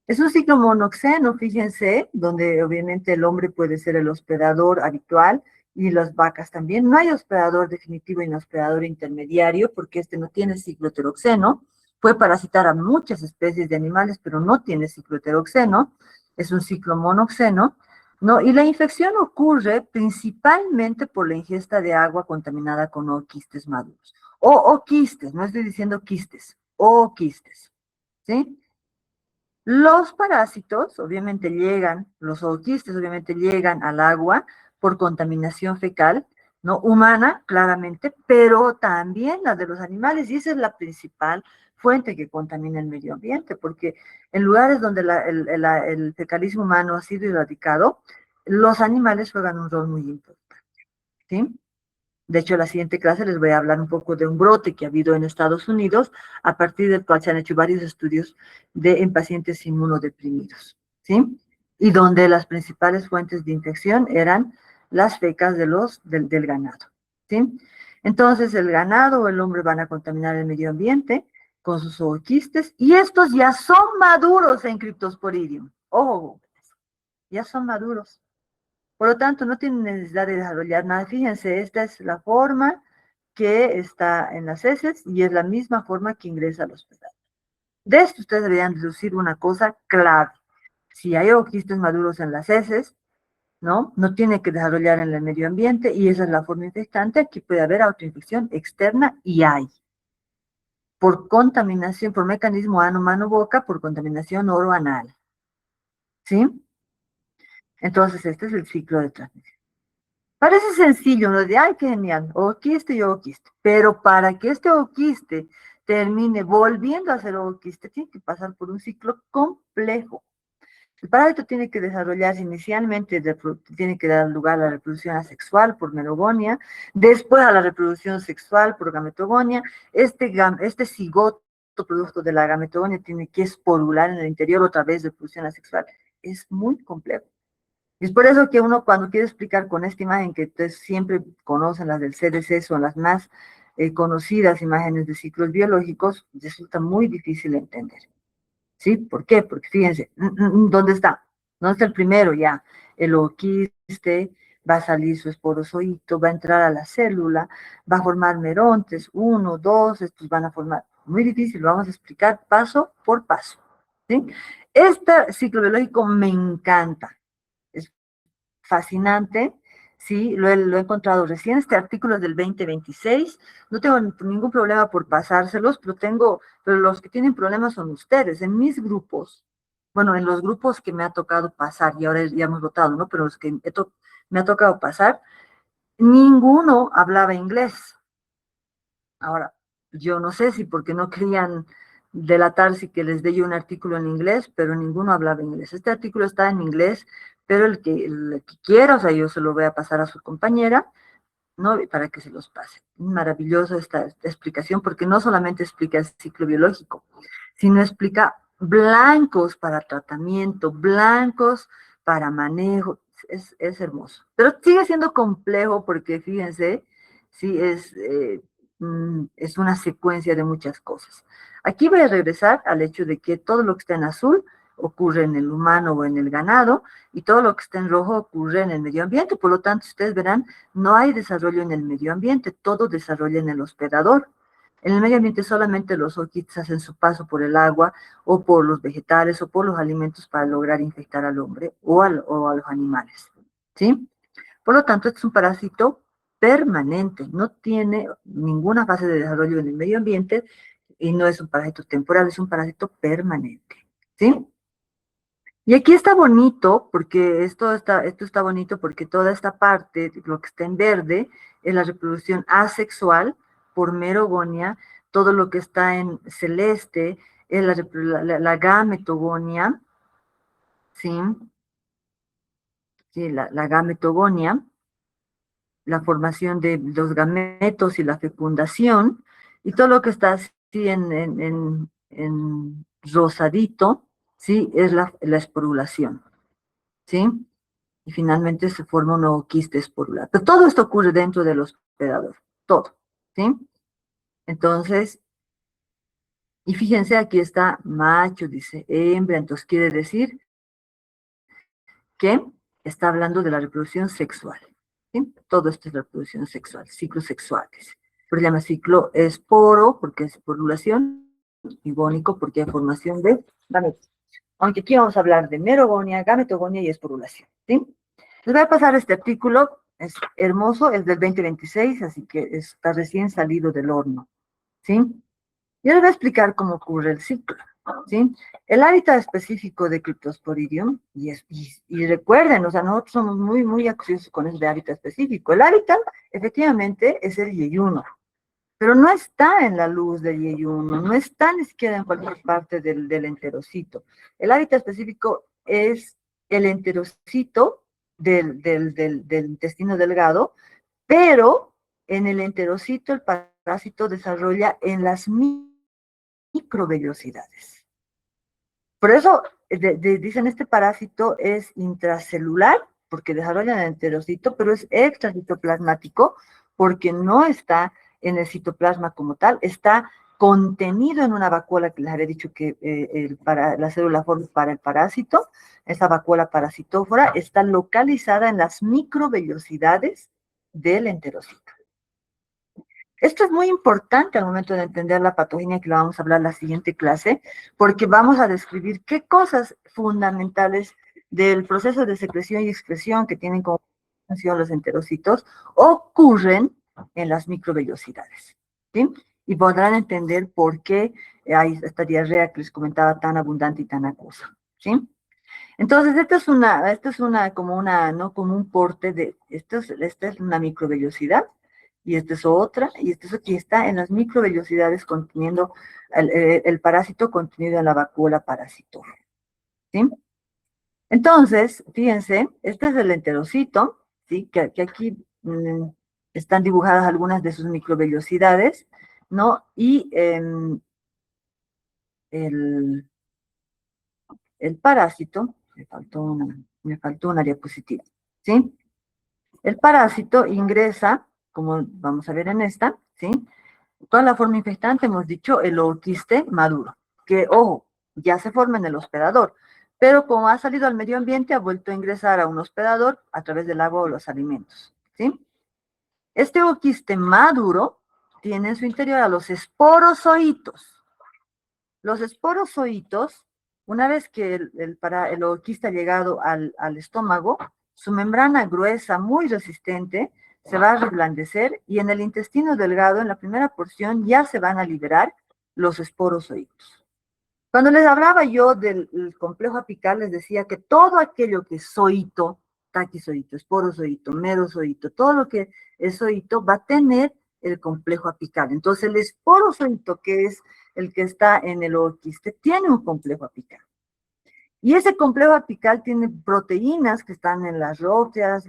Es un ciclo monoxeno, fíjense, donde obviamente el hombre puede ser el hospedador habitual y las vacas también. No hay hospedador definitivo y no hospedador intermediario, porque este no tiene ciclo heteroxeno. Puede parasitar a muchas especies de animales, pero no tiene ciclo heteroxeno. Es un ciclo monoxeno, ¿no? Y la infección ocurre principalmente por la ingesta de agua contaminada con ooquistes maduros. O quistes, no estoy diciendo quistes, o quistes, ¿sí? Los parásitos obviamente llegan, los ooquistes obviamente llegan al agua por contaminación fecal, no humana, claramente, pero también la de los animales, y esa es la principal fuente que contamina el medio ambiente, porque en lugares donde el fecalismo humano ha sido erradicado, los animales juegan un rol muy importante, ¿sí? De hecho, en la siguiente clase les voy a hablar un poco de un brote que ha habido en Estados Unidos, a partir del cual se han hecho varios estudios en pacientes inmunodeprimidos, ¿sí? Y donde las principales fuentes de infección eran las fecas del ganado, ¿sí? Entonces, el ganado o el hombre van a contaminar el medio ambiente con sus ooquistes, y estos ya son maduros en Cryptosporidium. Ojo, ya son maduros. Por lo tanto, no tienen necesidad de desarrollar nada. Fíjense, esta es la forma que está en las heces y es la misma forma que ingresa a los pedazos. De esto ustedes deberían deducir una cosa clave. Si hay ooquistes maduros en las heces, ¿no? No tiene que desarrollar en el medio ambiente y esa es la forma infectante. Aquí puede haber autoinfección externa y hay. Por contaminación, por mecanismo ano-mano-boca, por contaminación oro-anal. ¿Sí? Entonces, este es el ciclo de transmisión. Parece sencillo, ¿no? De, ay, qué genial, oquiste y oquiste. Pero para que este oquiste termine volviendo a ser oquiste, tiene que pasar por un ciclo complejo. El parásito tiene que desarrollarse inicialmente, tiene que dar lugar a la reproducción asexual por merogonia, después a la reproducción sexual por gametogonia. Este cigoto producto de la gametogonia tiene que esporular en el interior otra vez de reproducción asexual. Es muy complejo. Y es por eso que uno cuando quiere explicar con esta imagen, que ustedes siempre conocen las del CDC, son las más conocidas imágenes de ciclos biológicos, resulta muy difícil de entender. ¿Sí? ¿Por qué? Porque fíjense, ¿dónde está? ¿Dónde está el primero ya? El ooquiste, va a salir su esporozoito, va a entrar a la célula, va a formar merontes, uno, dos, estos van a formar. Muy difícil, lo vamos a explicar paso por paso. ¿Sí? Este ciclo biológico me encanta, es fascinante, sí, lo he encontrado recién, este artículo es del 2026, no tengo ningún problema por pasárselos, pero los que tienen problemas son ustedes, en mis grupos, bueno, en los grupos que me ha tocado pasar, y ahora ya hemos votado, ¿no? Pero los que me ha tocado pasar, ninguno hablaba inglés. Ahora, yo no sé si porque no querían delatar si que les dé yo un artículo en inglés, pero ninguno hablaba inglés. Este artículo está en inglés, pero el que quiera, o sea, yo se lo voy a pasar a su compañera, ¿no? Para que se los pase. Maravilloso esta explicación, porque no solamente explica el ciclo biológico, sino explica blancos para tratamiento, blancos para manejo. Es hermoso. Pero sigue siendo complejo porque, fíjense, sí, es una secuencia de muchas cosas. Aquí voy a regresar al hecho de que todo lo que está en azul ocurre en el humano o en el ganado, y todo lo que está en rojo ocurre en el medio ambiente. Por lo tanto, ustedes verán, no hay desarrollo en el medio ambiente, todo desarrolla en el hospedador. En el medio ambiente solamente los ooquistes hacen su paso por el agua o por los vegetales o por los alimentos para lograr infectar al hombre o a los animales, ¿sí? Por lo tanto, este es un parásito permanente, no tiene ninguna fase de desarrollo en el medio ambiente y no es un parásito temporal, es un parásito permanente, ¿sí? Y aquí está bonito, porque esto está bonito porque toda esta parte, lo que está en verde, es la reproducción asexual por merogonia, todo lo que está en celeste es la gametogonia, ¿sí? Sí, la gametogonia, la formación de los gametos y la fecundación, y todo lo que está así en rosadito, ¿sí? Es la esporulación, ¿sí? Y finalmente se forma un nuevo quiste esporular. Pero todo esto ocurre dentro del hospedador, todo, ¿sí? Entonces, y fíjense, aquí está macho, dice hembra, entonces quiere decir que está hablando de la reproducción sexual, ¿sí? Todo esto es reproducción sexual, ciclos sexuales. Pero se llama ciclo esporo, porque es esporulación, y gónico, porque hay formación de gametos. Aunque aquí vamos a hablar de merogonia, gametogonia y esporulación, ¿sí? Les voy a pasar este artículo, es hermoso, es del 2026, así que está recién salido del horno, ¿sí? Yo les voy a explicar cómo ocurre el ciclo, ¿sí? El hábitat específico de Cryptosporidium, y recuerden, o sea, nosotros somos muy, muy acuciosos con ese hábitat específico. El hábitat, efectivamente, es el yeyuno, pero no está en la luz del yeyuno, no está ni siquiera en cualquier parte del enterocito. El hábitat específico es el enterocito del intestino delgado, pero en el enterocito el parásito desarrolla en las microvellosidades. Por eso dicen este parásito es intracelular, porque desarrolla en el enterocito, pero es extracitoplasmático, porque no está en el citoplasma como tal, está contenido en una vacuola que les había dicho que la célula forma para el parásito, esa vacuola parasitófora está localizada en las microvellosidades del enterocito. Esto es muy importante al momento de entender la patogenia, que la vamos a hablar en la siguiente clase, porque vamos a describir qué cosas fundamentales del proceso de secreción y excreción que tienen como función los enterocitos ocurren en las microvellosidades, ¿sí? Y podrán entender por qué hay esta diarrea que les comentaba tan abundante y tan acuosa, ¿sí? Entonces, esta es una, como una, ¿no? Como un porte esta es una microvellosidad, y esta es otra, y aquí está en las microvellosidades conteniendo el parásito contenido en la vacuola parasitófora, ¿sí? Entonces, fíjense, este es el enterocito, ¿sí? Que aquí están dibujadas algunas de sus microvellosidades, ¿no? Y el, el parásito, me faltó una diapositiva, ¿sí? El parásito ingresa, como vamos a ver en esta, ¿sí? Toda la forma infectante, hemos dicho, el ooquiste maduro, que, ojo, ya se forma en el hospedador, pero como ha salido al medio ambiente, ha vuelto a ingresar a un hospedador a través del agua o los alimentos, ¿sí? Este ooquiste maduro tiene en su interior a los esporozoitos. Los esporozoitos, una vez que el ooquiste ha llegado al estómago, su membrana gruesa, muy resistente, se va a reblandecer y en el intestino delgado, en la primera porción, ya se van a liberar los esporozoitos. Cuando les hablaba yo del complejo apical, les decía que todo aquello que es zoito, taquizoito, esporozoito, merozoito, todo lo que es zoito va a tener el complejo apical. Entonces, el esporozoito, que es el que está en el ooquiste, tiene un complejo apical. Y ese complejo apical tiene proteínas que están en las róteas,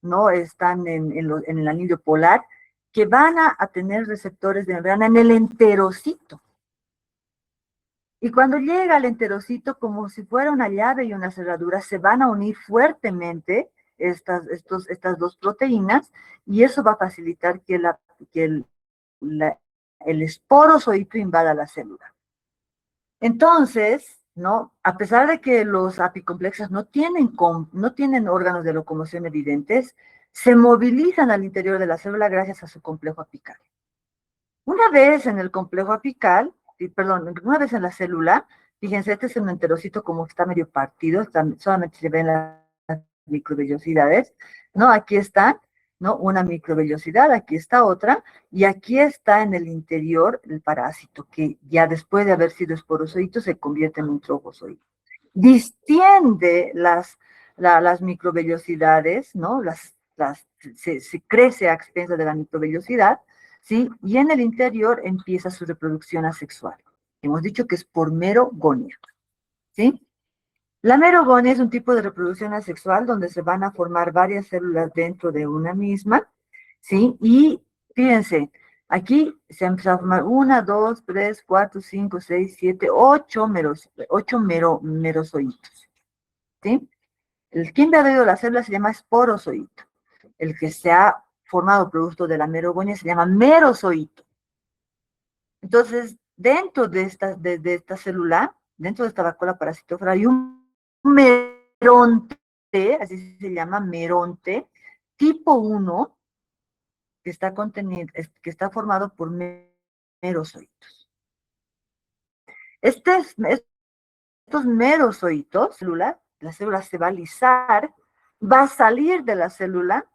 no están en el anillo polar, que van a tener receptores de membrana en el enterocito. Y cuando llega al enterocito, como si fuera una llave y una cerradura, se van a unir fuertemente estas dos proteínas, y eso va a facilitar que el esporozoito invada la célula. Entonces, ¿no? A pesar de que los apicomplexos no tienen órganos de locomoción evidentes, se movilizan al interior de la célula gracias a su complejo apical. Una vez en el complejo apical, perdón, una vez en la célula, fíjense, este es un enterocito como que está medio partido, solamente se ven las microvellosidades, ¿no? Aquí está, ¿no? Una microvellosidad, aquí está otra, y aquí está en el interior el parásito, que ya después de haber sido esporozoito se convierte en un trofozoito. distiende las microvellosidades, ¿no? Se crece a expensas de la microvellosidad, ¿sí? Y en el interior empieza su reproducción asexual. Hemos dicho que es por merogonia, ¿sí? La merogonia es un tipo de reproducción asexual donde se van a formar varias células dentro de una misma, ¿sí? Y fíjense, aquí se empieza a formar una, dos, tres, cuatro, cinco, seis, siete, merozoitos, ¿sí? El que ha invadido la célula se llama esporozoito. El que se ha formado producto de la merogonia se llama merozoito. Entonces, dentro de esta célula, dentro de esta vacuola parasitófora, hay un meronte, así se llama meronte, tipo 1, que está contenido, que está formado por merozoitos. Estos merozoitos, la célula se va a lisar, va a salir de la célula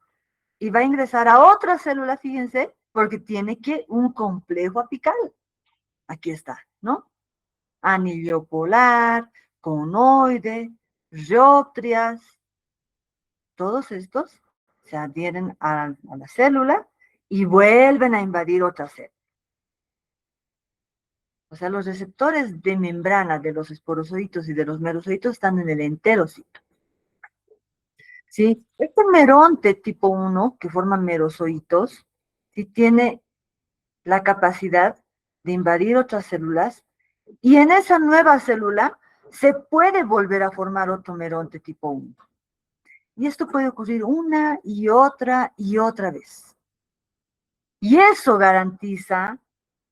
y va a ingresar a otra célula, fíjense, porque tiene que un complejo apical. Aquí está, ¿no? Anillo polar, conoide, dioptrias, todos estos se adhieren a la célula y vuelven a invadir otra célula. O sea, los receptores de membrana de los esporozoitos y de los merozoitos están en el enterocito. ¿Sí? Este meronte tipo 1, que forma merozoitos, sí tiene la capacidad de invadir otras células y en esa nueva célula se puede volver a formar otro meronte tipo 1. Y esto puede ocurrir una y otra vez. Y eso garantiza,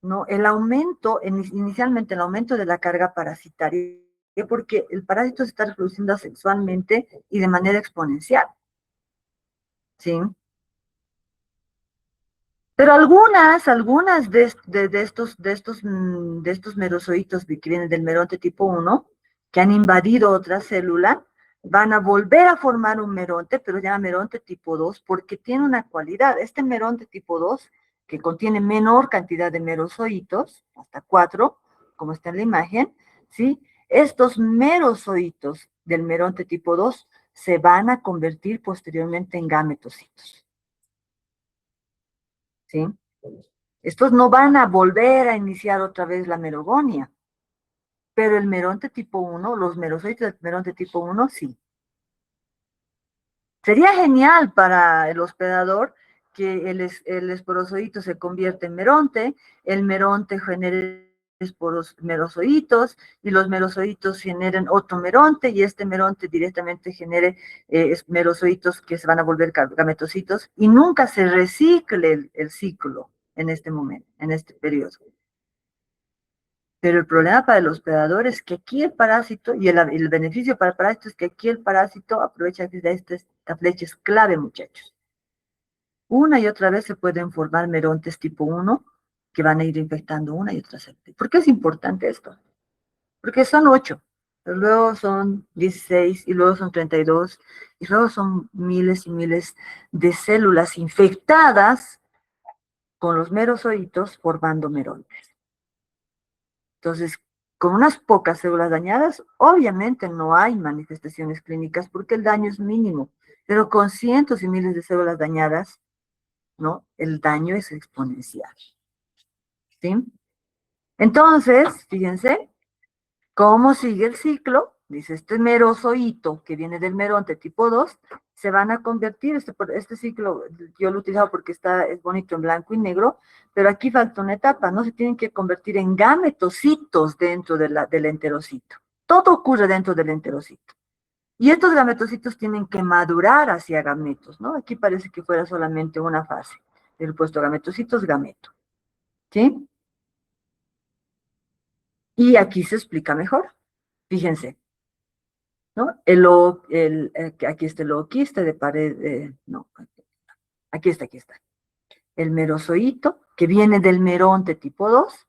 ¿no?, el aumento, inicialmente el aumento de la carga parasitaria, porque el parásito se está reproduciendo sexualmente y de manera exponencial. ¿Sí? Pero algunas de estos merozoitos que vienen del meronte tipo 1, que han invadido otra célula, van a volver a formar un meronte, pero ya meronte tipo 2, porque tiene una cualidad. Este meronte tipo 2, que contiene menor cantidad de merozoitos, hasta 4, como está en la imagen, ¿sí? Estos merozoitos del meronte tipo 2 se van a convertir posteriormente en gametocitos. ¿Sí? Estos no van a volver a iniciar otra vez la merogonia, pero el meronte tipo 1, los merozoitos del meronte tipo 1, sí. Sería genial para el hospedador que el esporozoito se convierta en meronte, el meronte genere merozoitos y los merozoitos generen otro meronte y este meronte directamente genere merozoitos que se van a volver gametocitos y nunca se recicle el ciclo en este momento, en este periodo. Pero el problema para el hospedador es que aquí el parásito, y el beneficio para el parásito es que aquí el parásito aprovecha que esta flecha es clave, muchachos. Una y otra vez se pueden formar merontes tipo 1 que van a ir infectando una y otra célula. ¿Por qué es importante esto? Porque son 8, pero luego son 16 y luego son 32 y luego son miles y miles de células infectadas con los merozoitos formando merontes. Entonces, con unas pocas células dañadas, obviamente no hay manifestaciones clínicas porque el daño es mínimo, pero con cientos y miles de células dañadas, ¿no? El daño es exponencial. ¿Sí? Entonces, fíjense, ¿cómo sigue el ciclo? Dice, este merozoito que viene del meronte tipo 2, se van a convertir, este ciclo yo lo he utilizado porque es bonito en blanco y negro, pero aquí falta una etapa, ¿no? Se tienen que convertir en gametocitos dentro del enterocito. Todo ocurre dentro del enterocito. Y estos gametocitos tienen que madurar hacia gametos, ¿no? Aquí parece que fuera solamente una fase. El puesto gametocitos, gameto. ¿Sí? Y aquí se explica mejor. Fíjense, ¿no? Aquí está el ooquiste de pared, no, aquí está. El merozoito, que viene del meronte tipo 2.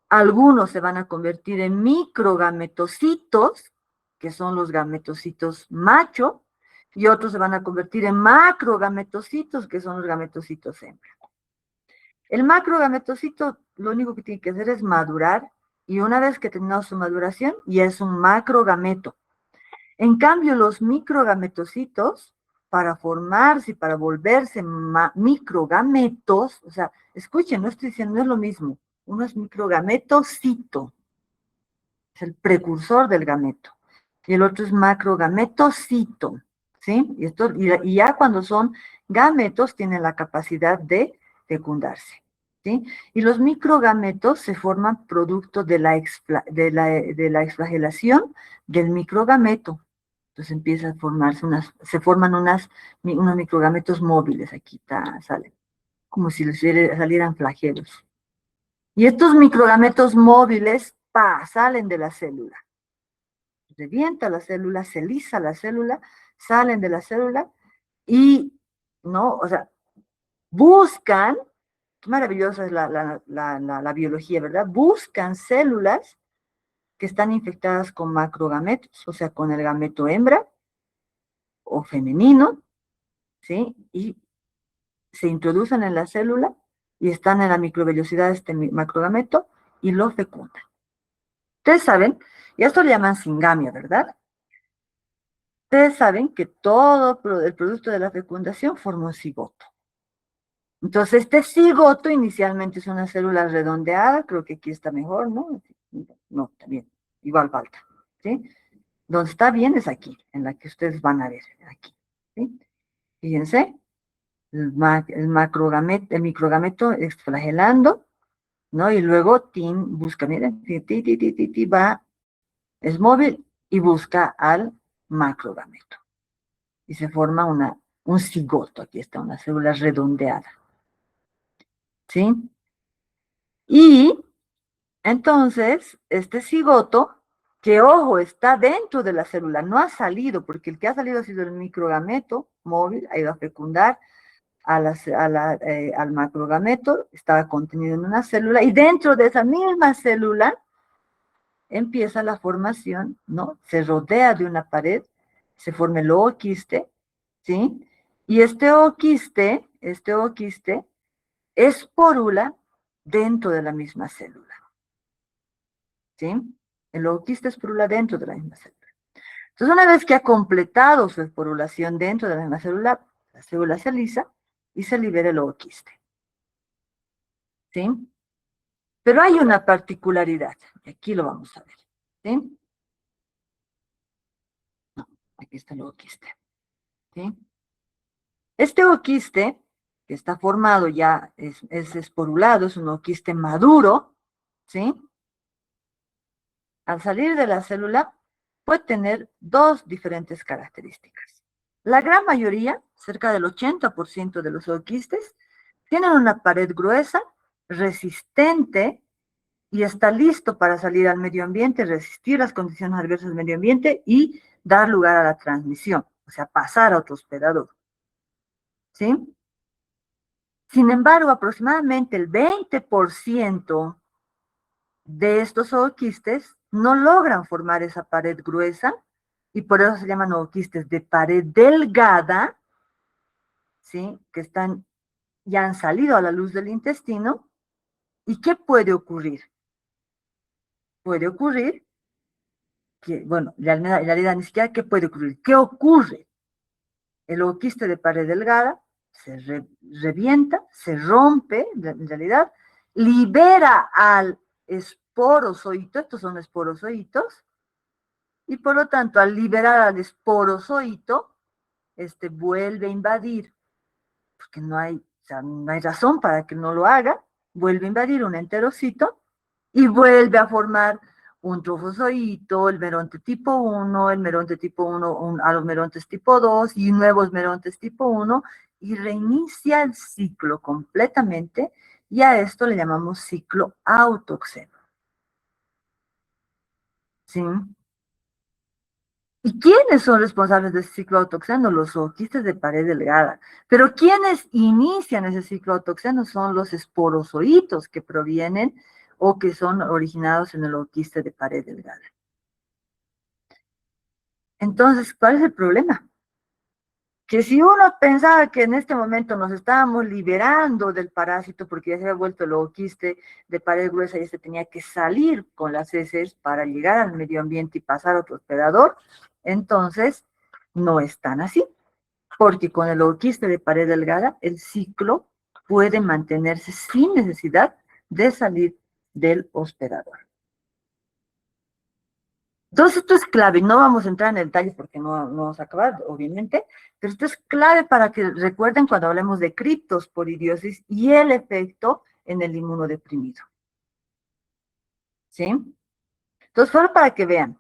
Algunos se van a convertir en microgametocitos, que son los gametocitos macho, y otros se van a convertir en macrogametocitos, que son los gametocitos hembra. El macrogametocito lo único que tiene que hacer es madurar y una vez que terminó su maduración, ya es un macrogameto. En cambio, los microgametocitos, para formarse y para volverse microgametos, o sea, escuchen, no estoy diciendo, no es lo mismo. Uno es microgametocito, es el precursor del gameto, y el otro es macrogametocito, ¿sí? Y ya cuando son gametos tienen la capacidad de fecundarse, ¿sí? Y los microgametos se forman producto de la exflagelación del microgameto. Entonces empieza a formarse se forman unos microgametos móviles, aquí salen, como si salieran flagelos. Y estos microgametos móviles, salen de la célula. Revienta la célula, se lisa la célula, salen de la célula y, ¿no? O sea, buscan, maravillosa es la biología, ¿verdad? Buscan células que están infectadas con macrogametos, o sea, con el gameto hembra o femenino, ¿sí? Y se introducen en la célula y están en la microvellosidad de este macrogameto y lo fecundan. Ustedes saben, y esto le llaman singamia, ¿verdad? Ustedes saben que todo el producto de la fecundación forma un cigoto. Entonces, este cigoto inicialmente es una célula redondeada, creo que aquí está mejor, ¿no? No, también, igual falta, ¿sí? Donde está bien es aquí, en la que ustedes van a ver, aquí, ¿sí? Fíjense, el microgameto exflagelando, ¿no? Y luego Tim busca, miren, va, es móvil y busca al macrogameto. Y se forma un cigoto, aquí está, una célula redondeada, ¿sí? Y entonces, este cigoto, que ojo, está dentro de la célula, no ha salido, porque el que ha salido ha sido el microgameto móvil, ha ido a fecundar al macrogameto, estaba contenido en una célula, y dentro de esa misma célula empieza la formación, ¿no? Se rodea de una pared, se forma el ooquiste, ¿sí? Y este ooquiste esporula dentro de la misma célula, ¿sí? El ooquiste esporula dentro de la misma célula. Entonces, una vez que ha completado su esporulación dentro de la misma célula, la célula se alisa y se libera el ooquiste, ¿sí? Pero hay una particularidad, y aquí lo vamos a ver, ¿sí? No, aquí está el ooquiste, ¿sí? Este ooquiste, que está formado ya, es esporulado, es un ooquiste maduro, ¿sí? Al salir de la célula, puede tener dos diferentes características. La gran mayoría, cerca del 80% de los ooquistes, tienen una pared gruesa, resistente, y está listo para salir al medio ambiente, resistir las condiciones adversas del medio ambiente y dar lugar a la transmisión, o sea, pasar a otro hospedador, ¿sí? Sin embargo, aproximadamente el 20% de estos ooquistes no logran formar esa pared gruesa y por eso se llaman ooquistes de pared delgada, ¿sí? Que ya han salido a la luz del intestino. ¿Y qué puede ocurrir? Puede ocurrir que, bueno, en realidad ni siquiera qué puede ocurrir, ¿qué ocurre? El ooquiste de pared delgada se revienta, se rompe, en realidad, libera al esporozoito, estos son esporozoitos, y por lo tanto, al liberar al esporozoito, vuelve a invadir, porque o sea, no hay razón para que no lo haga, vuelve a invadir un enterocito y vuelve a formar un trofozoito, el meronte tipo 1, el meronte tipo 1, a los merontes tipo 2 y nuevos merontes tipo 1, y reinicia el ciclo completamente, y a esto le llamamos ciclo autoxeno. ¿Sí? ¿Y quiénes son responsables de ese ciclo autoxeno? Los ooquistes de pared delgada. Pero quienes inician ese ciclo autoxeno son los esporozoitos que provienen o que son originados en el ooquiste de pared delgada. Entonces, ¿cuál es el problema? que si uno pensaba que en este momento nos estábamos liberando del parásito porque ya se había vuelto el ooquiste de pared gruesa y este tenía que salir con las heces para llegar al medio ambiente y pasar a otro hospedador, entonces no es tan así, porque con el ooquiste de pared delgada el ciclo puede mantenerse sin necesidad de salir del hospedador. Entonces esto es clave, no vamos a entrar en el detalle porque no vamos a acabar, obviamente, pero esto es clave para que recuerden cuando hablemos de criptosporidiosis y el efecto en el inmunodeprimido. ¿Sí? Entonces, solo para que vean,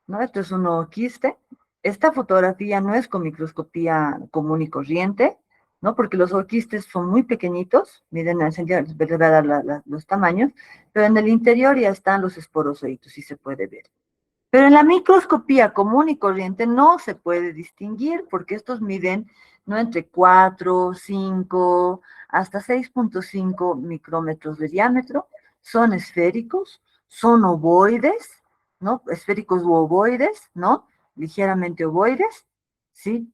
¿no? Esto es un ooquiste. Esta fotografía no es con microscopía común y corriente, ¿no? Porque los ooquistes son muy pequeñitos, miren, les voy a dar los tamaños, pero en el interior ya están los esporozoitos, y se puede ver. Pero en la microscopía común y corriente no se puede distinguir porque estos miden no entre 4, 5, hasta 6.5 micrómetros de diámetro, son esféricos, son ovoides, ¿no? Esféricos u ovoides, ¿no? Ligeramente ovoides, ¿sí?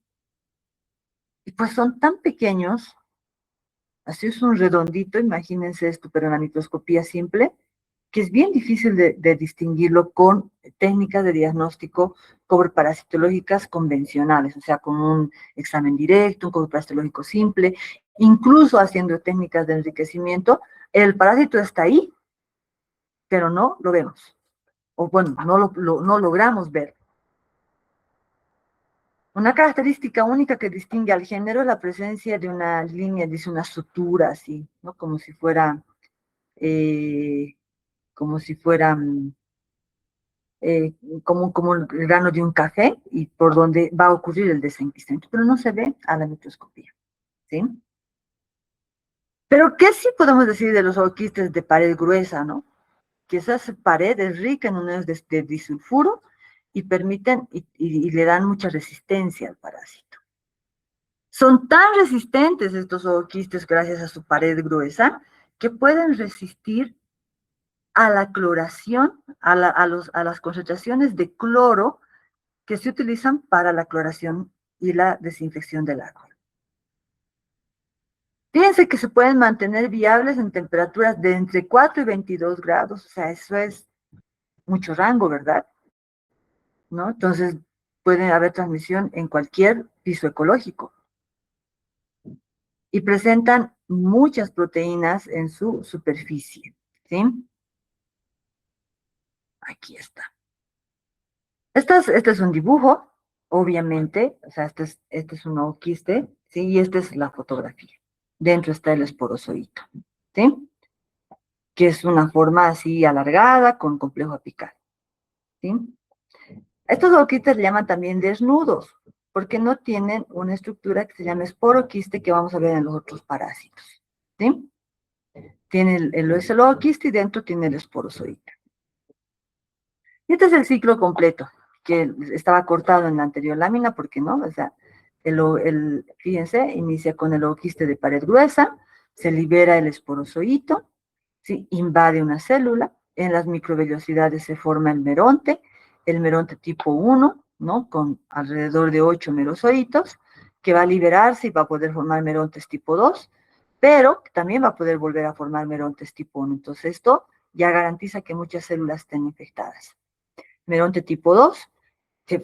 Y pues son tan pequeños, así es un redondito, imagínense esto, pero en la microscopía simple, que es bien difícil de distinguirlo con técnicas de diagnóstico cobre-parasitológicas convencionales, o sea, con un examen directo, un cobre-parasitológico simple, incluso haciendo técnicas de enriquecimiento, el parásito está ahí, pero no lo vemos, o bueno, no logramos ver. Una característica única que distingue al género es la presencia de una línea, dice una sutura así, ¿no? Eh, como si fuera eh, como el grano de un café y por donde va a ocurrir el desenquistamiento, pero no se ve a la microscopía, ¿sí? Pero ¿qué sí podemos decir de los ooquistes de pared gruesa, no? Que esa pared es rica en uniones de disulfuro y permiten y le dan mucha resistencia al parásito. Son tan resistentes estos ooquistes gracias a su pared gruesa que pueden resistir a la cloración, a las concentraciones de cloro que se utilizan para la cloración y la desinfección del agua. Fíjense que se pueden mantener viables en temperaturas de entre 4 y 22 grados, o sea, eso es mucho rango, ¿verdad? ¿No? Entonces, puede haber transmisión en cualquier piso ecológico. Y presentan muchas proteínas en su superficie, ¿sí? Aquí está. Este es un dibujo, obviamente, o sea, este es un ooquiste, ¿sí? Y esta es la fotografía. Dentro está el esporozoito, ¿sí? Que es una forma así alargada con complejo apical, ¿sí? Estos ooquistes le llaman también desnudos, porque no tienen una estructura que se llama esporoquiste que vamos a ver en los otros parásitos, ¿sí? Tiene es el ooquiste y dentro tiene el esporozoito. Y este es el ciclo completo, que estaba cortado en la anterior lámina, porque no, o sea, fíjense, inicia con el ooquiste de pared gruesa, se libera el esporozoito, ¿sí? Invade una célula, en las microvellosidades se forma el meronte tipo 1, ¿no? Con alrededor de 8 merozoitos, que va a liberarse y va a poder formar merontes tipo 2, pero también va a poder volver a formar merontes tipo 1. Entonces esto ya garantiza que muchas células estén infectadas. Meronte tipo 2, que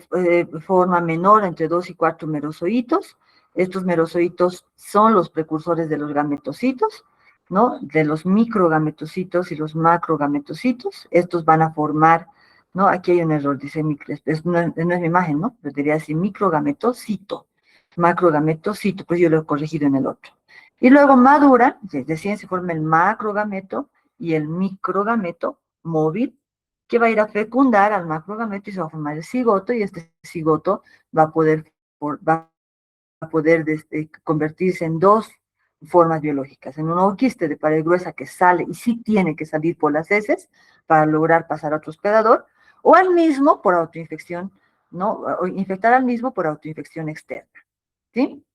forma menor entre 2 y 4 merozoitos. Estos merozoitos son los precursores de los gametocitos, ¿no? De los microgametocitos y los macrogametocitos. Estos van a formar, ¿no? Aquí hay un error, dice, no es mi imagen, ¿no? Pero debería decir microgametocito, macrogametocito, pues yo lo he corregido en el otro. Y luego madura, decían, se forma el macrogameto y el microgameto móvil, que va a ir a fecundar al macrogameto y se va a formar el cigoto, y este cigoto va a poder convertirse en dos formas biológicas, en un ooquiste de pared gruesa que sale y sí tiene que salir por las heces para lograr pasar a otro hospedador, o al mismo por autoinfección, ¿no? O infectar al mismo por autoinfección externa, ¿sí?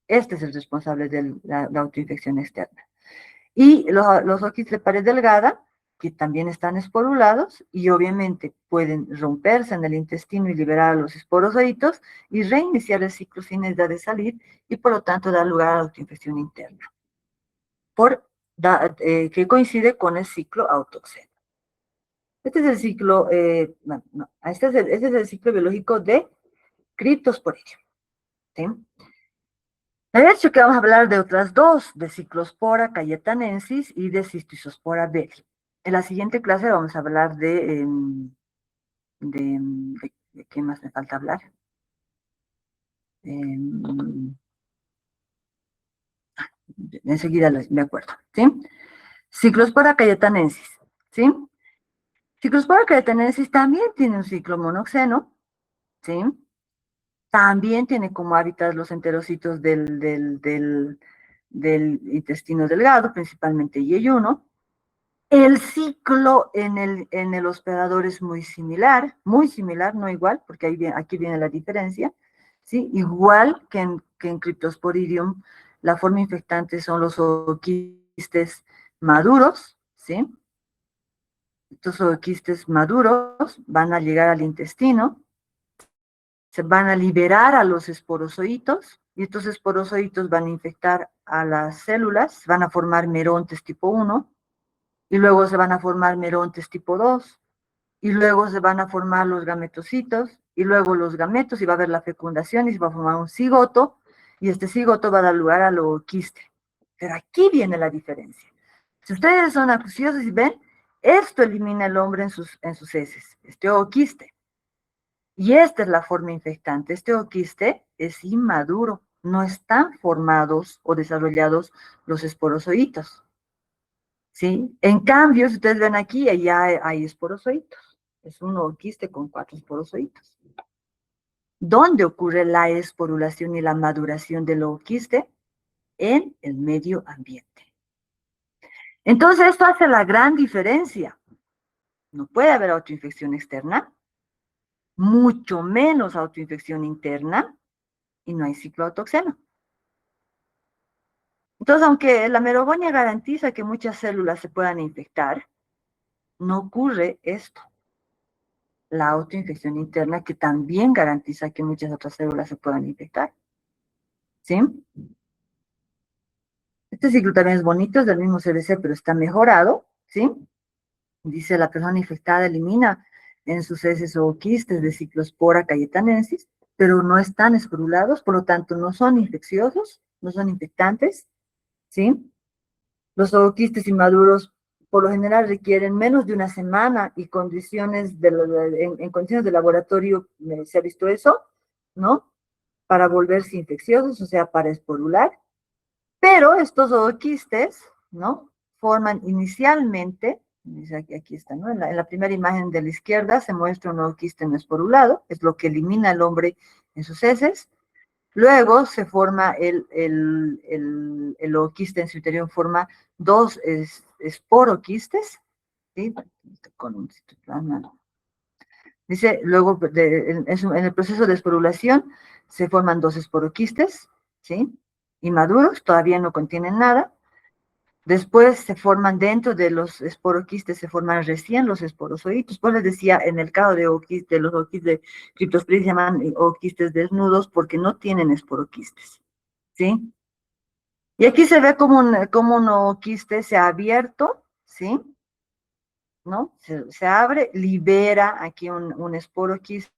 Este es el responsable de la autoinfección externa. Y los ooquistes de pared delgada que también están esporulados y obviamente pueden romperse en el intestino y liberar a los esporozoitos y reiniciar el ciclo sin necesidad de salir y por lo tanto dar lugar a la autoinfección interna, que coincide con el ciclo autoxeno. Este es el ciclo, este es el ciclo biológico de Cryptosporidium, ¿sí? De hecho, que vamos a hablar de otras dos, de Cyclospora cayetanensis y de Cystisospora belli. En la siguiente clase vamos a hablar de ¿qué más me falta hablar? Enseguida me acuerdo, ¿sí? Cyclospora cayetanensis, ¿sí? Cyclospora cayetanensis también tiene un ciclo monoxeno, ¿sí? También tiene como hábitat los enterocitos del intestino delgado, principalmente Y1. El ciclo en el hospedador es muy similar, no igual, porque aquí viene la diferencia, ¿sí? Igual que en Cryptosporidium, la forma infectante son los ooquistes maduros, ¿sí? Estos ooquistes maduros van a llegar al intestino, se van a liberar a los esporozoitos, y estos esporozoitos van a infectar a las células, van a formar merontes tipo 1, y luego se van a formar merontes tipo 2, y luego se van a formar los gametocitos, y luego los gametos, y va a haber la fecundación, y se va a formar un cigoto, y este cigoto va a dar lugar al ooquiste. Pero aquí viene la diferencia. Si ustedes son acuciosos y ven, esto elimina el hombre en sus heces, este ooquiste. Y esta es la forma infectante. Este ooquiste es inmaduro, no están formados o desarrollados los esporozoitos, ¿sí? En cambio, si ustedes ven aquí, allá hay esporozoitos. Es un ooquiste con 4 esporozoitos. ¿Dónde ocurre la esporulación y la maduración del ooquiste? En el medio ambiente. Entonces, esto hace la gran diferencia. No puede haber autoinfección externa, mucho menos autoinfección interna, y no hay ciclo autoxeno. Entonces, aunque la merogonia garantiza que muchas células se puedan infectar, no ocurre esto. La autoinfección interna que también garantiza que muchas otras células se puedan infectar. ¿Sí? Este ciclo también es bonito, es del mismo CBC, pero está mejorado. ¿Sí? Dice, la persona infectada elimina en sus heces o quistes de Cyclospora cayetanensis, pero no están esporulados, por lo tanto no son infecciosos, no son infectantes. ¿Sí? Los ooquistes inmaduros por lo general requieren menos de una semana y en condiciones de laboratorio se ha visto eso, ¿no? Para volverse infecciosos, o sea, para esporular. Pero estos ooquistes, ¿no? Forman inicialmente, aquí está, ¿no? En la primera imagen de la izquierda se muestra un ooquiste no esporulado, es lo que elimina al hombre en sus heces. Luego se forma el ooquiste en su interior, forma dos esporoquistes, ¿sí? Con un citoplasma. Dice, luego en el proceso de esporulación se forman dos esporoquistes, ¿sí? Inmaduros, todavía no contienen nada. Después se forman dentro de los esporoquistes, se forman recién los esporozoitos. Pues les decía, en el caso de los ooquistes de Cryptosporidium se llaman ooquistes desnudos porque no tienen esporoquistes, ¿sí? Y aquí se ve como un ooquiste se ha abierto, ¿sí? ¿No? Se abre, libera aquí un esporoquiste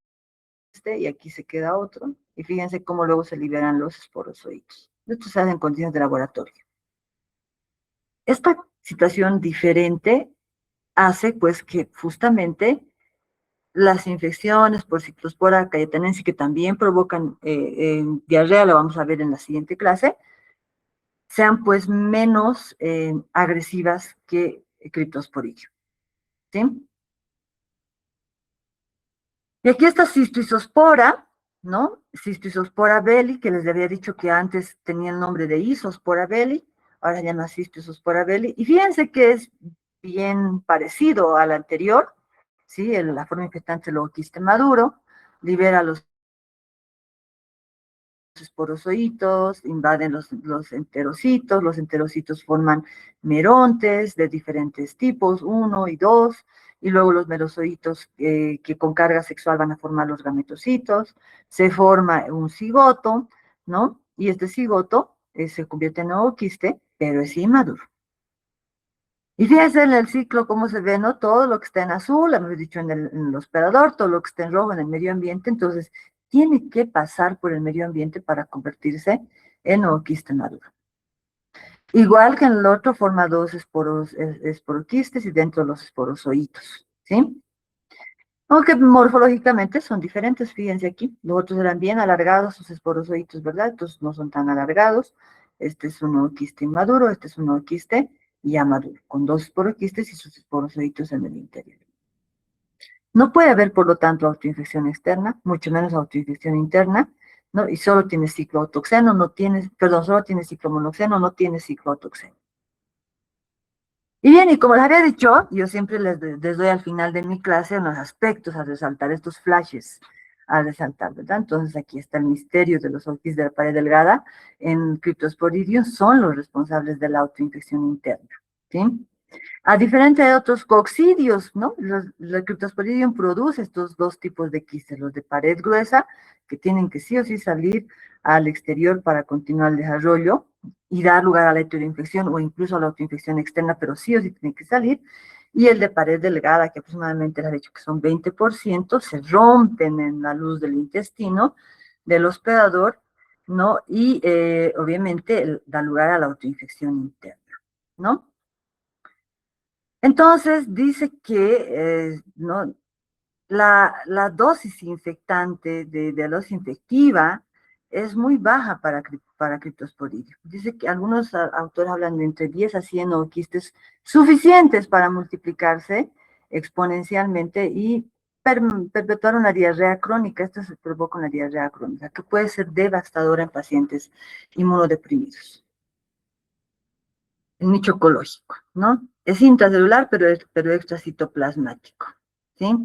y aquí se queda otro. Y fíjense cómo luego se liberan los esporozoitos. Esto se hace en condiciones de laboratorio. Esta situación diferente hace pues que justamente las infecciones por Cyclospora cayetanensis que también provocan diarrea, lo vamos a ver en la siguiente clase, sean pues menos agresivas que Cryptosporidium, ¿sí? Y aquí está Cystisospora, ¿no? Cystisospora belli, que les había dicho que antes tenía el nombre de Isospora belli, ahora se llama Cystisospora belli, y fíjense que es bien parecido al anterior, ¿sí? La forma infectante lo quiste maduro, libera los esporozoitos, invaden los enterocitos forman merontes de diferentes tipos, uno y dos, y luego los merozoitos que con carga sexual van a formar los gametocitos, se forma un cigoto, ¿no? Y este cigoto se convierte en ooquiste, pero es inmaduro. Y fíjense en el ciclo cómo se ve, ¿no? Todo lo que está en azul, hemos dicho en el hospedador, todo lo que está en rojo en el medio ambiente, entonces tiene que pasar por el medio ambiente para convertirse en ooquiste maduro. Igual que en el otro forma dos esporoquistes y dentro los esporozoitos, ¿sí? Aunque morfológicamente son diferentes, fíjense aquí, los otros eran bien alargados, sus esporozoitos, ¿verdad? Estos no son tan alargados, este es un ooquiste inmaduro, este es un ooquiste ya maduro, con dos esporoquistes y sus esporozoitos en el interior. No puede haber, por lo tanto, autoinfección externa, mucho menos autoinfección interna, ¿no? Y solo tiene ciclo autoxeno, no tiene, perdón, solo tiene ciclo monoxeno, no tiene ciclo autoxeno. Y bien, y como les había dicho, yo siempre les doy al final de mi clase unos aspectos a resaltar, estos flashes a resaltar, ¿verdad? Entonces aquí está el misterio de los orquídeas de la pared delgada en Cryptosporidium, son los responsables de la autoinfección interna, ¿sí? A diferencia de otros coccidios, ¿no? El Cryptosporidium produce estos dos tipos de quistes, los de pared gruesa, que tienen que sí o sí salir al exterior para continuar el desarrollo y dar lugar a la heteroinfección o incluso a la autoinfección externa, pero sí o sí tienen que salir, y el de pared delgada, que aproximadamente les he dicho que son 20%, se rompen en la luz del intestino del hospedador, ¿no? Y obviamente da lugar a la autoinfección interna, ¿no? Entonces dice que ¿no? La dosis infectante de dosis infectiva es muy baja para Cryptosporidium. Dice que algunos autores hablan de entre 10 a 100 ooquistes suficientes para multiplicarse exponencialmente y perpetuar una diarrea crónica. Esto se provoca una diarrea crónica que puede ser devastadora en pacientes inmunodeprimidos. El nicho ecológico, ¿no? Es intracelular, pero extracitoplasmático, ¿sí?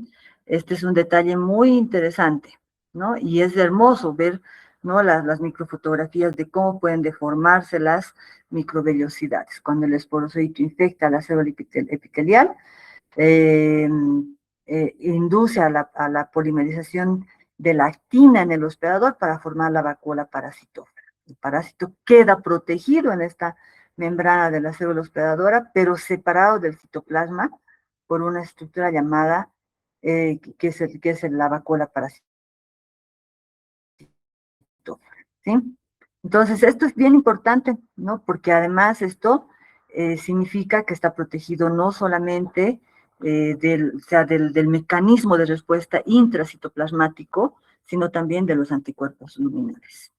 Este es un detalle muy interesante, ¿no? Y es hermoso ver, ¿no? Las microfotografías de cómo pueden deformarse las microvellosidades. Cuando el esporozoito infecta la célula epitelial, eh, induce a la polimerización de la actina en el hospedador para formar la vacuola parasitófera. El parásito queda protegido en esta membrana de la célula hospedadora, pero separado del citoplasma por una estructura llamada, que es la vacuola parasitófera, ¿sí? Entonces, esto es bien importante, ¿no? Porque además esto significa que está protegido no solamente o sea, del mecanismo de respuesta intracitoplasmático, sino también de los anticuerpos luminales.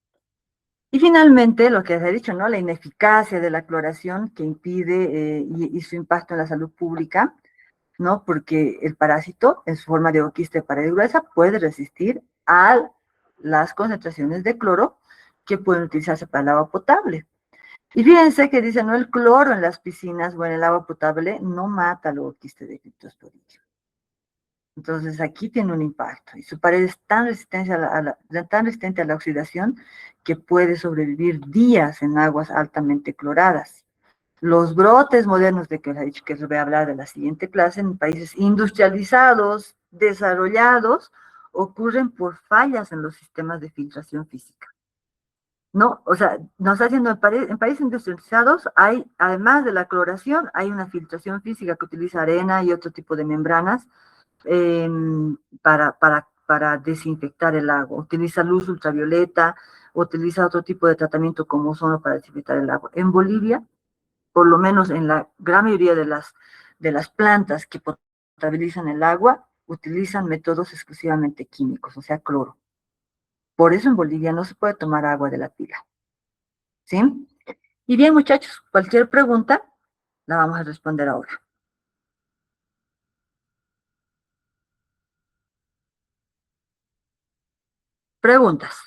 Y finalmente, lo que se ha dicho, ¿no? La ineficacia de la cloración que impide y su impacto en la salud pública, ¿no? Porque el parásito, en su forma de oquiste de pared gruesa, puede resistir a las concentraciones de cloro que pueden utilizarse para el agua potable. Y fíjense que dice, no, el cloro en las piscinas o en el agua potable no mata el oquiste de Cryptosporidium. Entonces aquí tiene un impacto y su pared es tan resistente tan resistente a la oxidación que puede sobrevivir días en aguas altamente cloradas. Los brotes modernos de que les he dicho que les voy a hablar de la siguiente clase en países industrializados, desarrollados, ocurren por fallas en los sistemas de filtración física. ¿No? O sea, nos está haciendo en países industrializados hay, además de la cloración, hay una filtración física que utiliza arena y otro tipo de membranas eh, para desinfectar el agua. Utiliza luz ultravioleta, utiliza otro tipo de tratamiento como ozono para desinfectar el agua. En Bolivia, por lo menos en la gran mayoría de las plantas que potabilizan el agua, utilizan métodos exclusivamente químicos, o sea, cloro. Por eso en Bolivia no se puede tomar agua de la pila. ¿Sí? Y bien, muchachos, cualquier pregunta la vamos a responder ahora. Preguntas.